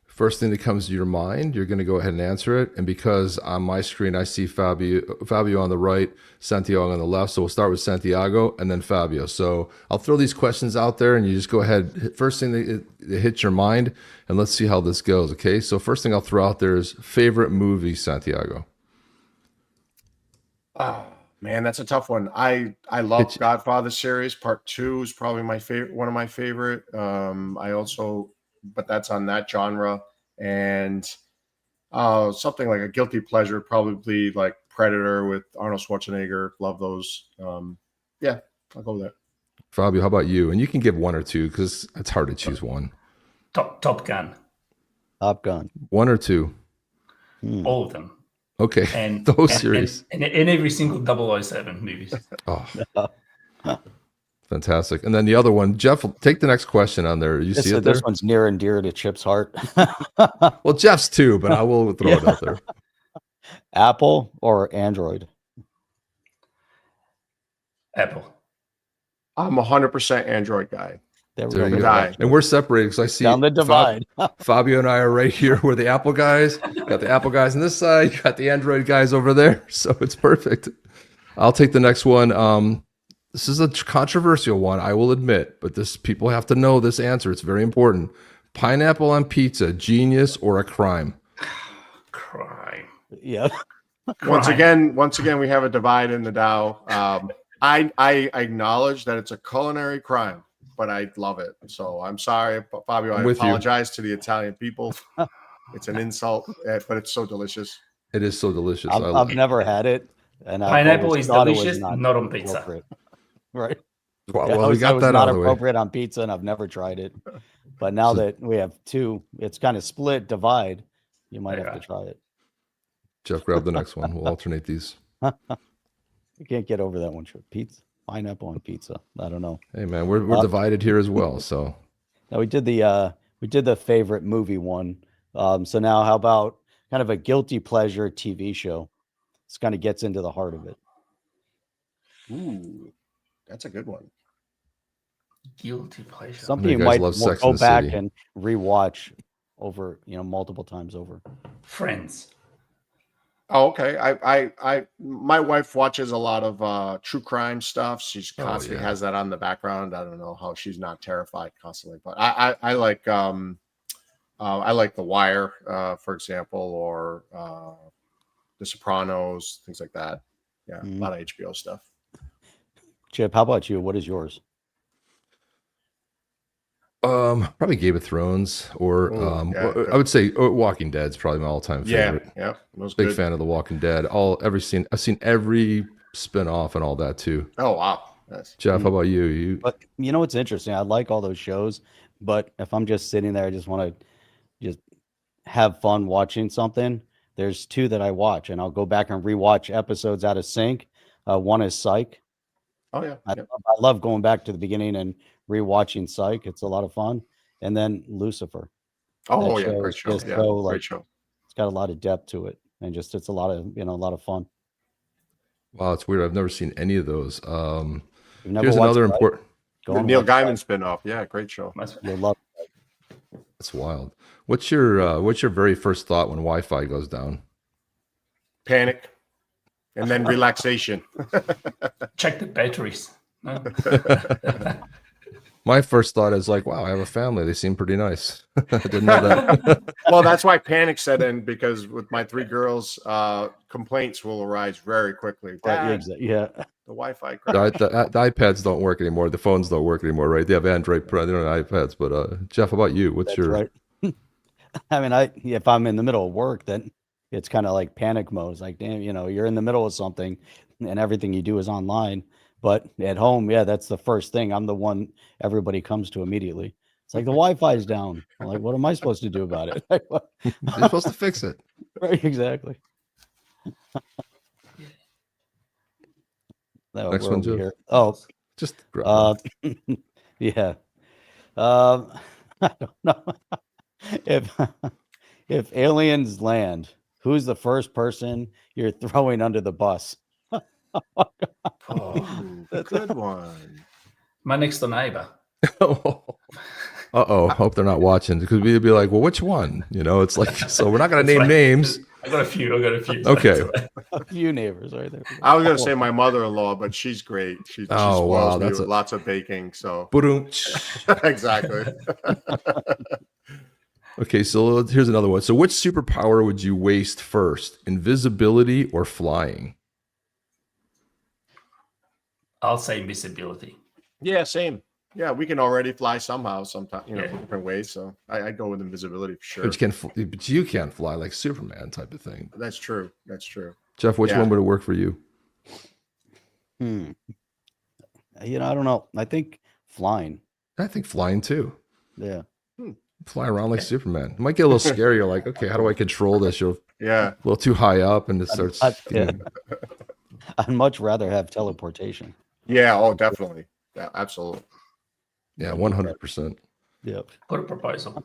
First thing that comes to your mind, you're going to go ahead and answer it. And because on my screen, I see Fabio on the right, Santiago on the left. So we'll start with Santiago and then Fabio. So I'll throw these questions out there and you just go ahead. First thing that hits your mind, and let's see how this goes. Okay. So first thing I'll throw out there is favorite movie, Santiago. Oh, man, that's a tough one. I love Godfather series. Part 2 is probably my favorite, one of my favorite. But that's on that genre. And something like a guilty pleasure, probably like Predator with Arnold Schwarzenegger. Love those. Yeah, I'll go with that. Fabio, how about you? And you can give one or two because it's hard to choose one. Top Gun. Top Gun. One or two? All of them. Okay. And those series. And every single 007 movies. Oh. Fantastic. And then the other one, Jeff, take the next question on there. You see it there? This one's near and dear to Chip's heart. Well, Jeff's too, but I will throw it out there. Apple or Android? Apple. I'm 100% Android guy. There we go. And we're separated because I see down the divide. Fabio and I are right here. We're the Apple guys. Got the Apple guys on this side. You got the Android guys over there. So it's perfect. I'll take the next one. This is a controversial one, I will admit, but people have to know this answer. It's very important. Pineapple on pizza, genius or a crime? Crime. Yeah. Once again, we have a divide in the DAO. I acknowledge that it's a culinary crime, but I love it. So I'm sorry, Fabio. I apologize to the Italian people. It's an insult, but it's so delicious. It is so delicious. I've never had it. And pineapple is delicious, not on pizza. Right. Well, we got that that not out of the way. Appropriate on pizza, and I've never tried it. But now So- that we have two, it's kind of split, divide. You might have to try it. Jeff, grab the next one. We'll alternate these. You can't get over that one. Pizza, pineapple on pizza. I don't know. Hey man, we're divided here as well. So Now we did the favorite movie one. So now how about kind of a guilty pleasure TV show? This kind of gets into the heart of it. Ooh, that's a good one. Guilty pleasure. Something you you guys might love Sex go and the back City. and rewatch over, multiple times over. Friends. Oh, okay. My wife watches a lot of true crime stuff. She's constantly has that on the background. I don't know how she's not terrified constantly, but I like The Wire, for example, or The Sopranos, things like that. Yeah, a lot of HBO stuff. Chip, how about you? What is yours? probably Game of Thrones, or I would say Walking Dead's probably my all-time favorite. Yeah, it was Big good. fan of The Walking Dead. I've seen every spin-off and all that too. Oh wow, nice. Jeff, how about you? But you know what's interesting? I like all those shows, but if I'm just sitting there, I just want to just have fun watching something. There's two that I watch, and I'll go back and rewatch episodes out of sync. One is Psych. Oh yeah, I love going back to the beginning and rewatching Psych. It's a lot of fun. And then Lucifer. oh that yeah, show great is show. just Yeah, so, like, great show. It's got a lot of depth to it, and just it's a lot of fun. Wow, it's weird. I've never seen any of those. You've never Here's watched another Psych? important. Go The and Neil watch Psych. Gaiman spinoff. Yeah, great show. You'll love That's wild. What's your very first thought when Wi-Fi goes down? Panic, and then relaxation. Check the batteries. No? My first thought is like, wow, I have a family. They seem pretty nice. I didn't know that. Well, that's why panic set in, because with my 3 girls, complaints will arise very quickly. Dad, Yeah. the Wi-Fi the, crashed. the iPads don't work anymore. The phones don't work anymore, right? They have Android, they don't have iPads. But Jeff, how about you? What's That's your right. I mean, if I'm in the middle of work, then it's kind of like panic mode. It's like, damn, you're in the middle of something and everything you do is online. But at home, yeah, that's the first thing. I'm the one everybody comes to immediately. It's like the Wi-Fi is down. I'm like, what am I supposed to do about it? You're supposed to fix it? Right, exactly. No, Next we're one, over Jeff. here. Oh, Just grab one. yeah. I don't know. If aliens land, who's the first person you're throwing under the bus? Oh, Good one. my next door neighbor. Uh-oh. Hope they're not watching, because we'd be like, well, which one? It's like, so we're not going to name names. I got a few. Okay. A few neighbors right there. I was gonna say my mother-in-law, but she's great. She Oh, wow, spoils me that's with lots of baking. So Ba-dum. exactly. Okay, so here's another one. So which superpower would you waste first? Invisibility or flying? I'll say invisibility. Yeah, same. Yeah, we can already fly somehow, sometimes, different ways. So I go with invisibility for sure. But you can't fly like Superman type of thing. That's true. That's true. Jeff, which Yeah. one would it work for you? I don't know. I think flying. I think flying too. Yeah. Fly around like Superman. It might get a little scary. You're like, okay, how do I control this? You're Yeah. a little too high up, and it starts. Yeah. I'd much rather have teleportation. Yeah. Oh, definitely. Yeah, absolutely. Yeah, 100%. Yep. Put a proposal.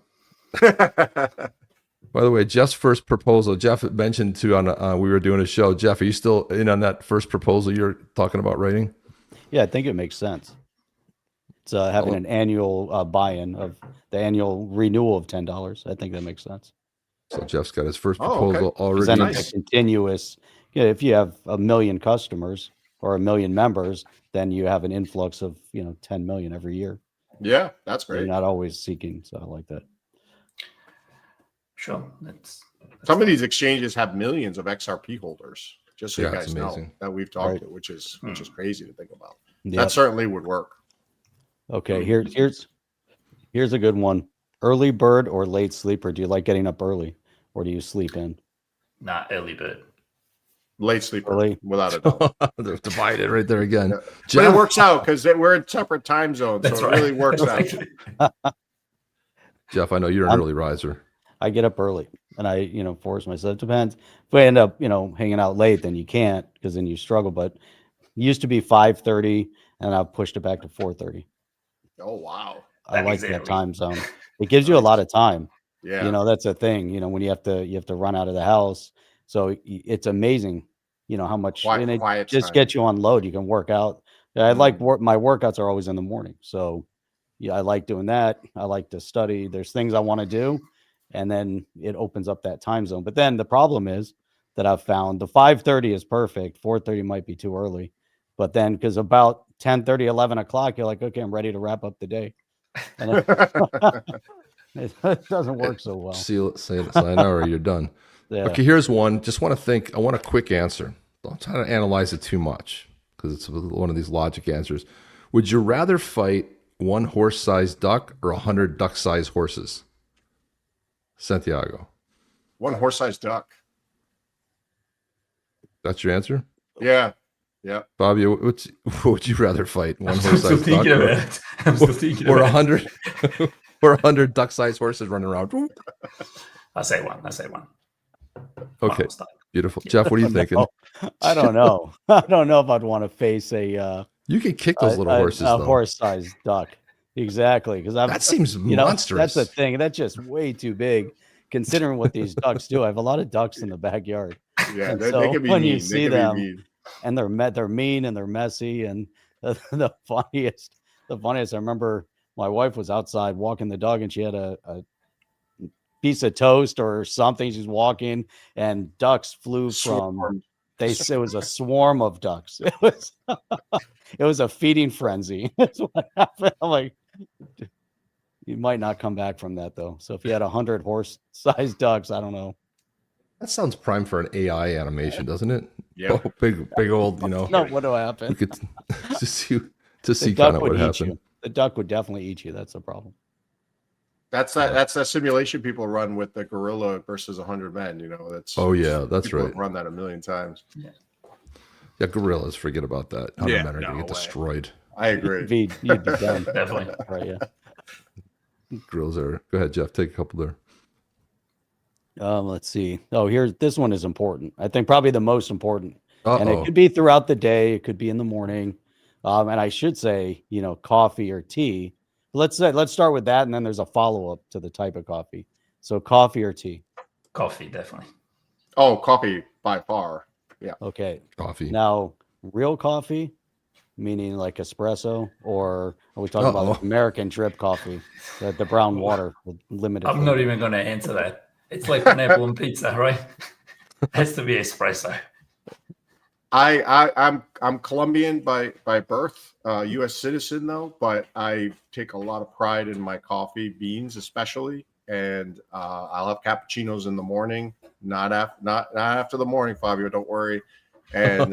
By the way, Jeff's first proposal, Jeff mentioned too on we were doing a show. Jeff, are you still in on that first proposal you're talking about writing? Yeah, I think it makes sense. It's having an annual buy-in of the annual renewal of $10. I think that makes sense. So Jeff's got his first Oh, proposal okay. already. Then Nice. it's a continuous. If you have 1 million customers or 1 million members, then you have an influx of 10 million every year. Yeah, that's You're great. not always seeking. So I like that. Sure. That's Some of these exchanges have millions of XRP holders. Just so Yeah, you it's guys know amazing. that we've talked Right. to, which is crazy to think about. Yep. That certainly would work. Okay, here's a good one. Early bird or late sleeper? Do you like getting up early or do you sleep in? not early bird. Late sleeper, Really? without a doubt. They're divided right there again. Yeah. But Jeff, it works out because we're in separate time zones, That's so right. it really works out. Exactly. Jeff, I know you're an early riser. I get up early and I, force myself. It depends. If I end up, hanging out late, then you can't, because then you struggle. But it used to be 5:30 and I've pushed it back to 4:30. Oh, wow. I like that time zone. It gives you a lot of time. Yeah. That's a thing, when you have to run out of the house. So it's amazing, how much, and it Quiet just time. gets you on load. You can work out. I like my workouts are always in the morning. So yeah, I like doing that. I like to study. There's things I want to do. And then it opens up that time zone. But then the problem is that I've found the 5:30 is perfect. 4:30 might be too early. But then, because about 10:30, 11 o'clock, you're like, okay, I'm ready to wrap up the day. And it doesn't work so well. Say sign out or you're done. Yeah. Okay, here's one. I want a quick answer. Don't try to analyze it too much, because it's one of these logic answers. Would you rather fight one horse-sized duck or 100 duck-sized horses? Santiago. One horse-sized duck. That's your answer? Yeah. Yeah. Fabio, what would you rather fight? One horse-sized duck I'm still thinking or about 100 or 100 duck-sized horses running around? I say one. Okay, beautiful. Jeff, what are you thinking? I don't know. I don't know if I'd want to face a You can kick those little horses, a though. horse-sized duck. Exactly, because That seems monstrous. That's the thing. That's just way too big, considering what these ducks do. I have a lot of ducks in the backyard. Yeah, So they can be when mean. you see they can them, be mean. and they're mean and they're messy. And the funniest, I remember my wife was outside walking the dog, and she had a piece of toast or something. She's walking, and ducks flew from. It was a swarm of ducks. It was a feeding frenzy. That's what happened. I'm like, you might not come back from that, though. So if you had 100 horse-sized ducks, I don't know. That sounds prime for an AI animation, doesn't it? Yeah. Oh, big old, No, what will happen? You could to see The kind duck of would what eat happened. you. The duck would definitely eat you. That's the problem. That's that simulation people run with the gorilla versus 100 men. That's That's people right. have run that a million times. Yeah, gorillas, forget about that. 100 men are gonna get destroyed. I agree. You'd be done. Definitely. Right, yeah. Gorillas are. Go ahead, Jeff. Take a couple there. Let's see. Oh, this one is important. I think probably the most important. And it Uh-oh. could be throughout the day. It could be in the morning. And I should say, coffee or tea. Let's start with that, and then there's a follow-up to the type of coffee. So coffee or tea? Coffee, definitely. Oh, coffee by far. Yeah. Okay. Coffee. Now, real coffee, meaning like espresso, or are we talking about like American drip coffee, the brown water with limited? I'm not even going to answer that. It's like pineapple on pizza, right? Has to be espresso. I'm Colombian by birth, U.S. citizen though, but I take a lot of pride in my coffee beans, especially, and I'll have cappuccinos in the morning, not after the morning, Fabio, don't worry, and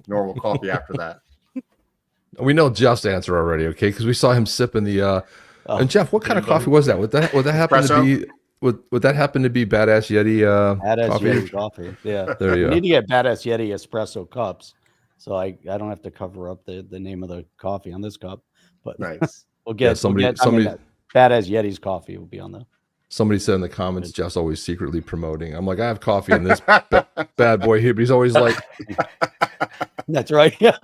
normal coffee after that. We know Jeff's answer already, okay? Because we saw him sipping the. And Jeff, what kind of coffee was that? Would that happen to be? Would that happen to be Badass Yeti? Badass coffee? Yeti coffee. Yeah. There you We go. need to get Badass Yeti espresso cups, so I don't have to cover up the name of the coffee on this cup. But Nice. we'll get somebody- Badass Yeti's coffee will be on the. Somebody said in the comments, Jeff's always secretly promoting. I'm like, I have coffee in this bad boy here, but he's always like, That's right. Yeah.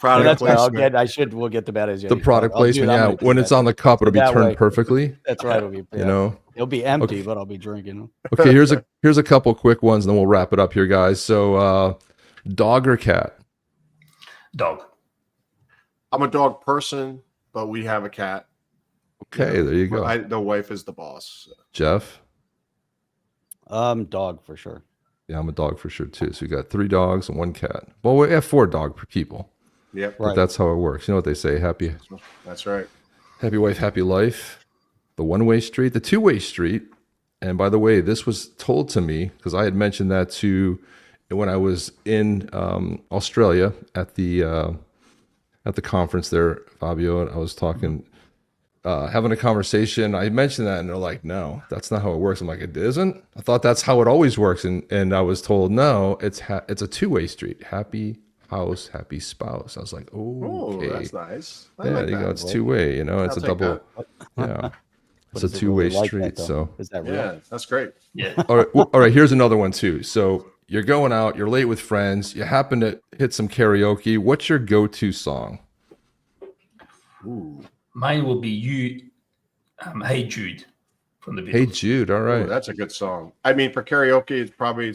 Product That's why placement. we'll get the Badass Yeti. the product I'll do placement. that. I'm Yeah, gonna do when that. it's on the cup, it'll be That turned way. perfectly. That's right. It'll be, You know. it'll be empty, Okay. but I'll be drinking. Okay, here's a couple quick ones, and then we'll wrap it up here, guys. So, dog or cat? Dog. I'm a dog person, but we have a cat. Okay, there you go. The wife is the boss. Jeff? Dog for sure. Yeah, I'm a dog for sure too. So we got 3 dogs and 1 cat. Well, we have 4 dog people. Yep. But Right. that's how it works. You know what they say? Happy That's right. wife, happy life. The one-way street, the two-way street. And by the way, this was told to me because I had mentioned that to when I was in Australia at the conference there, Fabio, and I was talking, having a conversation. I mentioned that, and they're like, "No, that's not how it works." I'm like, "It isn't? I thought that's how it always works." And I was told, "No, it's a two-way street. Happy house, happy spouse." I was like, "Oh, Oh, okay. that's nice. I Yeah, like you know, that. it's two-way. You know, it's I'll a take double. Yeah." But It's a is it two-way really like street. that, though? So Is that real? Yeah, that's great. Yeah. all right, here's another one too. So you're going out, you're late with friends, you happen to hit some karaoke. What's your go-to song? Ooh, Mine will be Hey Jude from the Beatles. Hey Jude. All right. ooh, that's a good song. I mean, for karaoke, it's probably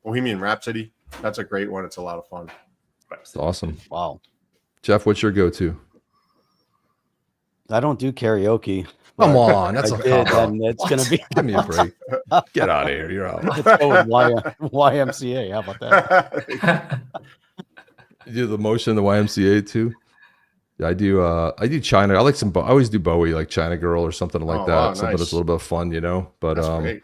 Bohemian Rhapsody. That's a great one. It's a lot of fun. It's awesome. Wow. Jeff, what's your go-to? I don't do karaoke. Come but on, that's I a did, cop-out. and it's going to be Give me a break. Get out of here. You're out. let's go with YMCA. How about that? You do the motion, the YMCA too. Yeah, I do China. I like some. I always do Bowie, like China Girl or something like Oh, that. wow, Something nice. that's a little bit of fun, you know. But That's great.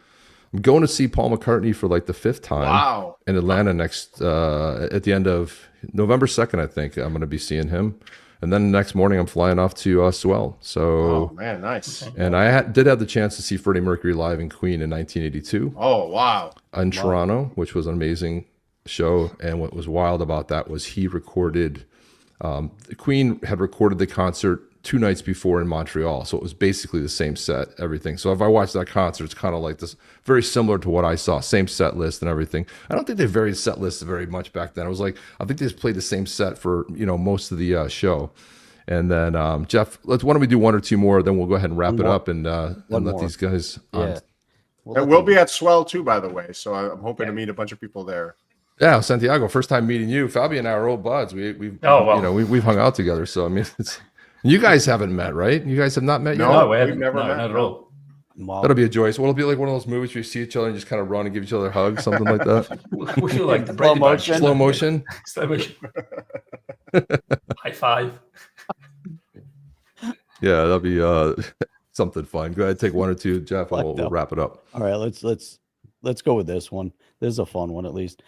I'm going to see Paul McCartney for like the 5th time Wow. in Atlanta next at the end of November 2nd. I think I'm going to be seeing him, and then the next morning I'm flying off to Swell. So. Oh man, nice. And I did have the chance to see Freddie Mercury live in Queen in 1982 Oh wow. in Toronto, which was an amazing show. And what was wild about that was he recorded, the Queen had recorded the concert 2 nights before in Montreal. So it was basically the same set, everything. So if I watched that concert, it's kind of like this, very similar to what I saw, same set list and everything. I don't think they varied set lists very much back then. It was like, I think they just played the same set for, most of the show. And then Jeff, why don't we do 1 or 2 more? Then we'll go ahead and wrap it up and let more. these guys on. Yeah. And we'll be at Swell too, by the way. So I'm hoping to meet a bunch of people there. Yeah, Santiago, first time meeting you. Fabio and I are old buds. We've we've hung out together. So I mean, you guys haven't met, right? You guys have not met yet. No, we we've haven't. never No, met. not at all. Wow. That'll be a joy. So it'll be like one of those movies where you see each other and just kind of run and give each other hugs, something like that. We feel like the Slow Brady Bunch. motion. Slow motion. Slow motion. High five. Yeah, that'll be something fun. Go ahead, take 1 or 2, Jeff, and we'll wrap it up. All right, let's go with this one. This is a fun one, at least.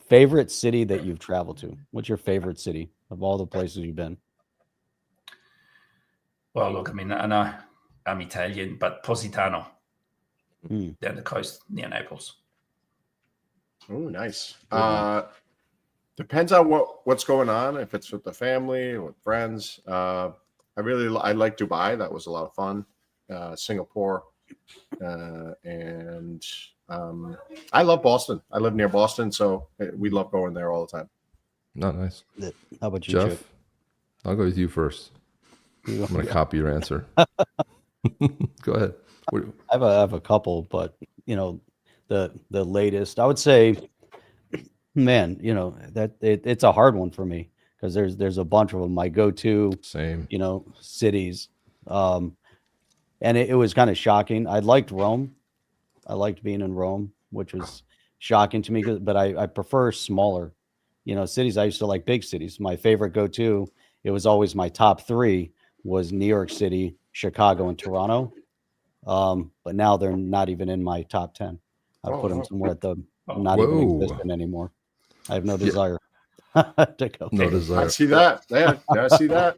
Favorite city that you've traveled to? What's your favorite city of all the places you've been? Well, look, I mean, I know I'm Italian, but Positano, Hmm. down the coast near Naples. Oh, nice. Depends on what's going on. If it's with the family or with friends. I like Dubai. That was a lot of fun. Singapore, and I love Boston. I live near Boston, so we love going there all the time. Not nice. How about you, Jeff, Chip? I'll go with you first. I'm going to copy your answer. Go ahead. I have a couple, but the latest, I would say, man, that it's a hard one for me because there's a bunch of them. My go-to, Same. cities, and it was kind of shocking. I liked Rome. I liked being in Rome, which was shocking to me. But I prefer smaller, cities. I used to like big cities. My favorite go-to, it was always my top 3 was New York City, Chicago, and Toronto. But now they're not even in my top 10. I put them somewhere at the not even existent anymore. I have no desire to go. No there. desire. I see that. Yeah, I see that.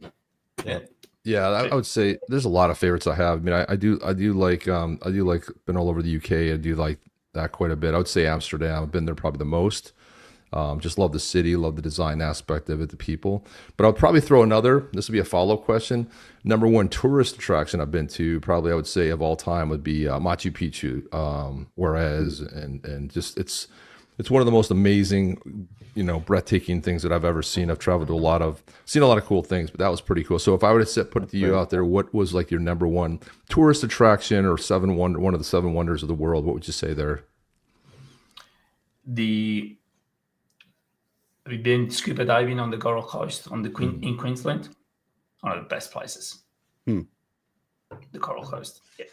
Yeah, I would say there's a lot of favorites I have. I mean, I do like been all over the UK. I do like that quite a bit. I would say Amsterdam. I've been there probably the most. Just love the city, love the design aspect of it, the people. But I'll probably throw another. This would be a follow-up question. Number 1 tourist attraction I've been to, probably I would say of all time, would be Machu Picchu, Juarez, and just it's one of the most amazing, breathtaking things that I've ever seen. I've traveled to seen a lot of cool things, but that was pretty cool. So if I were to put it to you out there, what was like your number 1 tourist attraction or one of the 7 wonders of the world? What would you say there? We've been scuba diving on the Gold Coast in Queensland. One of the best places. The Coral Coast. Yeah.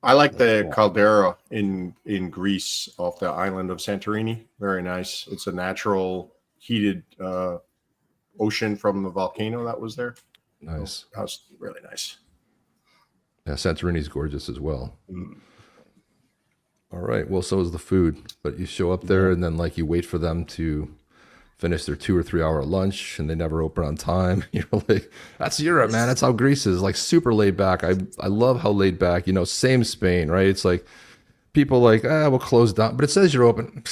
I like the caldera in Greece off the island of Santorini. Very nice. It's a natural heated ocean from the volcano that was there. Nice. That was really nice. Yeah, Santorini's gorgeous as well. All right. Well, so is the food. But you show up there and then you wait for them to finish their 2 or 3 hour lunch and they never open on time. You're like, that's Europe, man. That's how Greece is, super laid back. I love how laid back, same Spain, right? It's like people we'll close down, but it says you're open.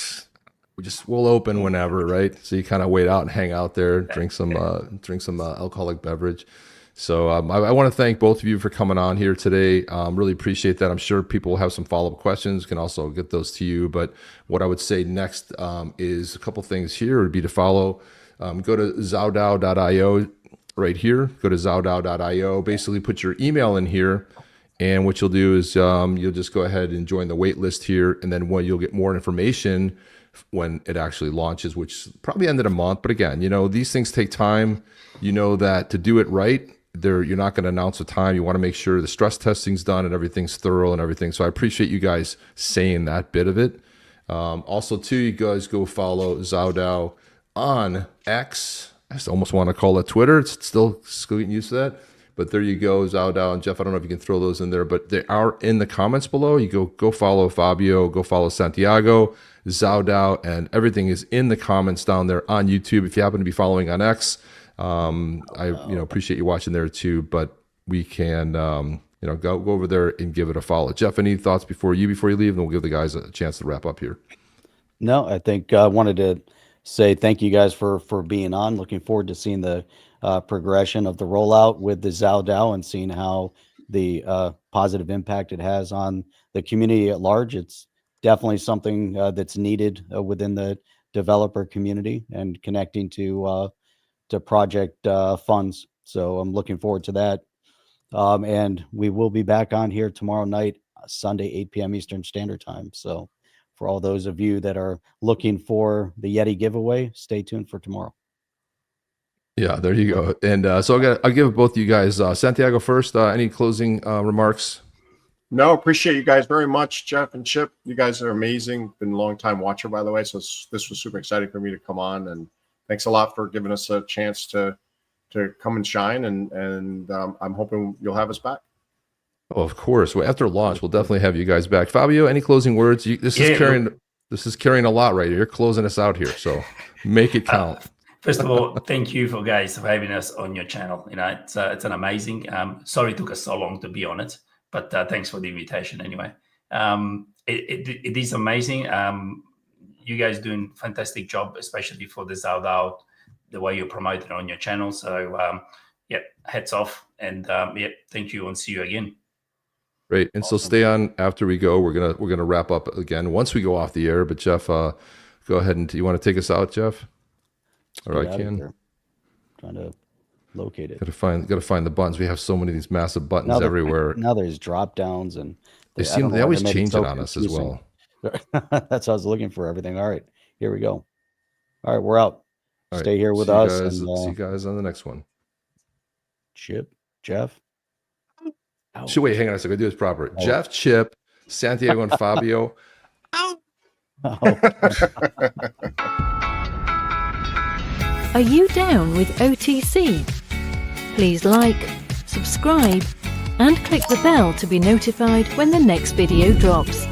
We'll open whenever, right? So you kind of wait out and hang out there, drink some alcoholic beverage. So I want to thank both of you for coming on here today. Really appreciate that. I'm sure people will have some follow-up questions. Can also get those to you. But what I would say next is a couple things here would be to follow. Go to XAO.io right here. Go to XAO.io. Basically put your email in here. And what you'll do is you'll just go ahead and join the wait list here. And then when you'll get more information when it actually launches, which probably end of the month. But again, these things take time. You know that to do it right, you're not going to announce a time. You want to make sure the stress testing's done and everything's thorough and everything. So I appreciate you guys saying that bit of it. Also, too, you guys go follow XAO DAO on X. I just almost want to call it Twitter. It's still getting used to that. But there you go, XAO DAO. And Jeff, I don't know if you can throw those in there, but they are in the comments below. You go follow Fabio, go follow Santiago, XAO DAO, and everything is in the comments down there on YouTube. If you happen to be following on X, I appreciate you watching there too, but we can go over there and give it a follow. Jeff, any thoughts before you leave, and we'll give the guys a chance to wrap up here. No, I think I wanted to say thank you guys for being on. Looking forward to seeing the progression of the rollout with the XAO DAO and seeing how the positive impact it has on the community at large. It's definitely something that's needed within the developer community and connecting to project funds. So I'm looking forward to that. And we will be back on here tomorrow night, Sunday, 8 p.m. Eastern Standard Time. So for all those of you that are looking for the Yeti giveaway, stay tuned for tomorrow. Yeah, there you go. And so I'll give both of you guys, Santiago first, any closing remarks? No, appreciate you guys very much, Jeff and Chip. You guys are amazing. Been a long time watcher, by the way. So this was super exciting for me to come on, and thanks a lot for giving us a chance to come and shine. And I'm hoping you'll have us back. Oh, of course. Well, after launch, we'll definitely have you guys back. Fabio, any closing words? This is carrying a lot right here. You're closing us out here, so make it count. First of all, thank you for having us on your channel. It's an amazing. Sorry it took us so long to be on it, but thanks for the invitation anyway. It is amazing. You guys doing a fantastic job, especially for the XAO DAO, the way you promote it on your channel. So hats off, and thank you, and see you again. Great. And awesome. So stay on after we go. We're gonna wrap up again once we go off the air. But Jeff, go ahead and you want to take us out, Jeff? Or I can. Trying to locate it. Gotta find the buttons. We have so many of these massive buttons everywhere. Now there's drop downs, and they always change it on us as well. That's what I was looking for. Everything. All right, here we go. All right, we're out. Stay here with us. And, see you guys on the next one. Chip, Jeff. So wait, hang on a second. I do this proper. Oh. Jeff, Chip, Santiago, and Fabio. Are you down with OTC? Please like, subscribe, and click the bell to be notified when the next video drops.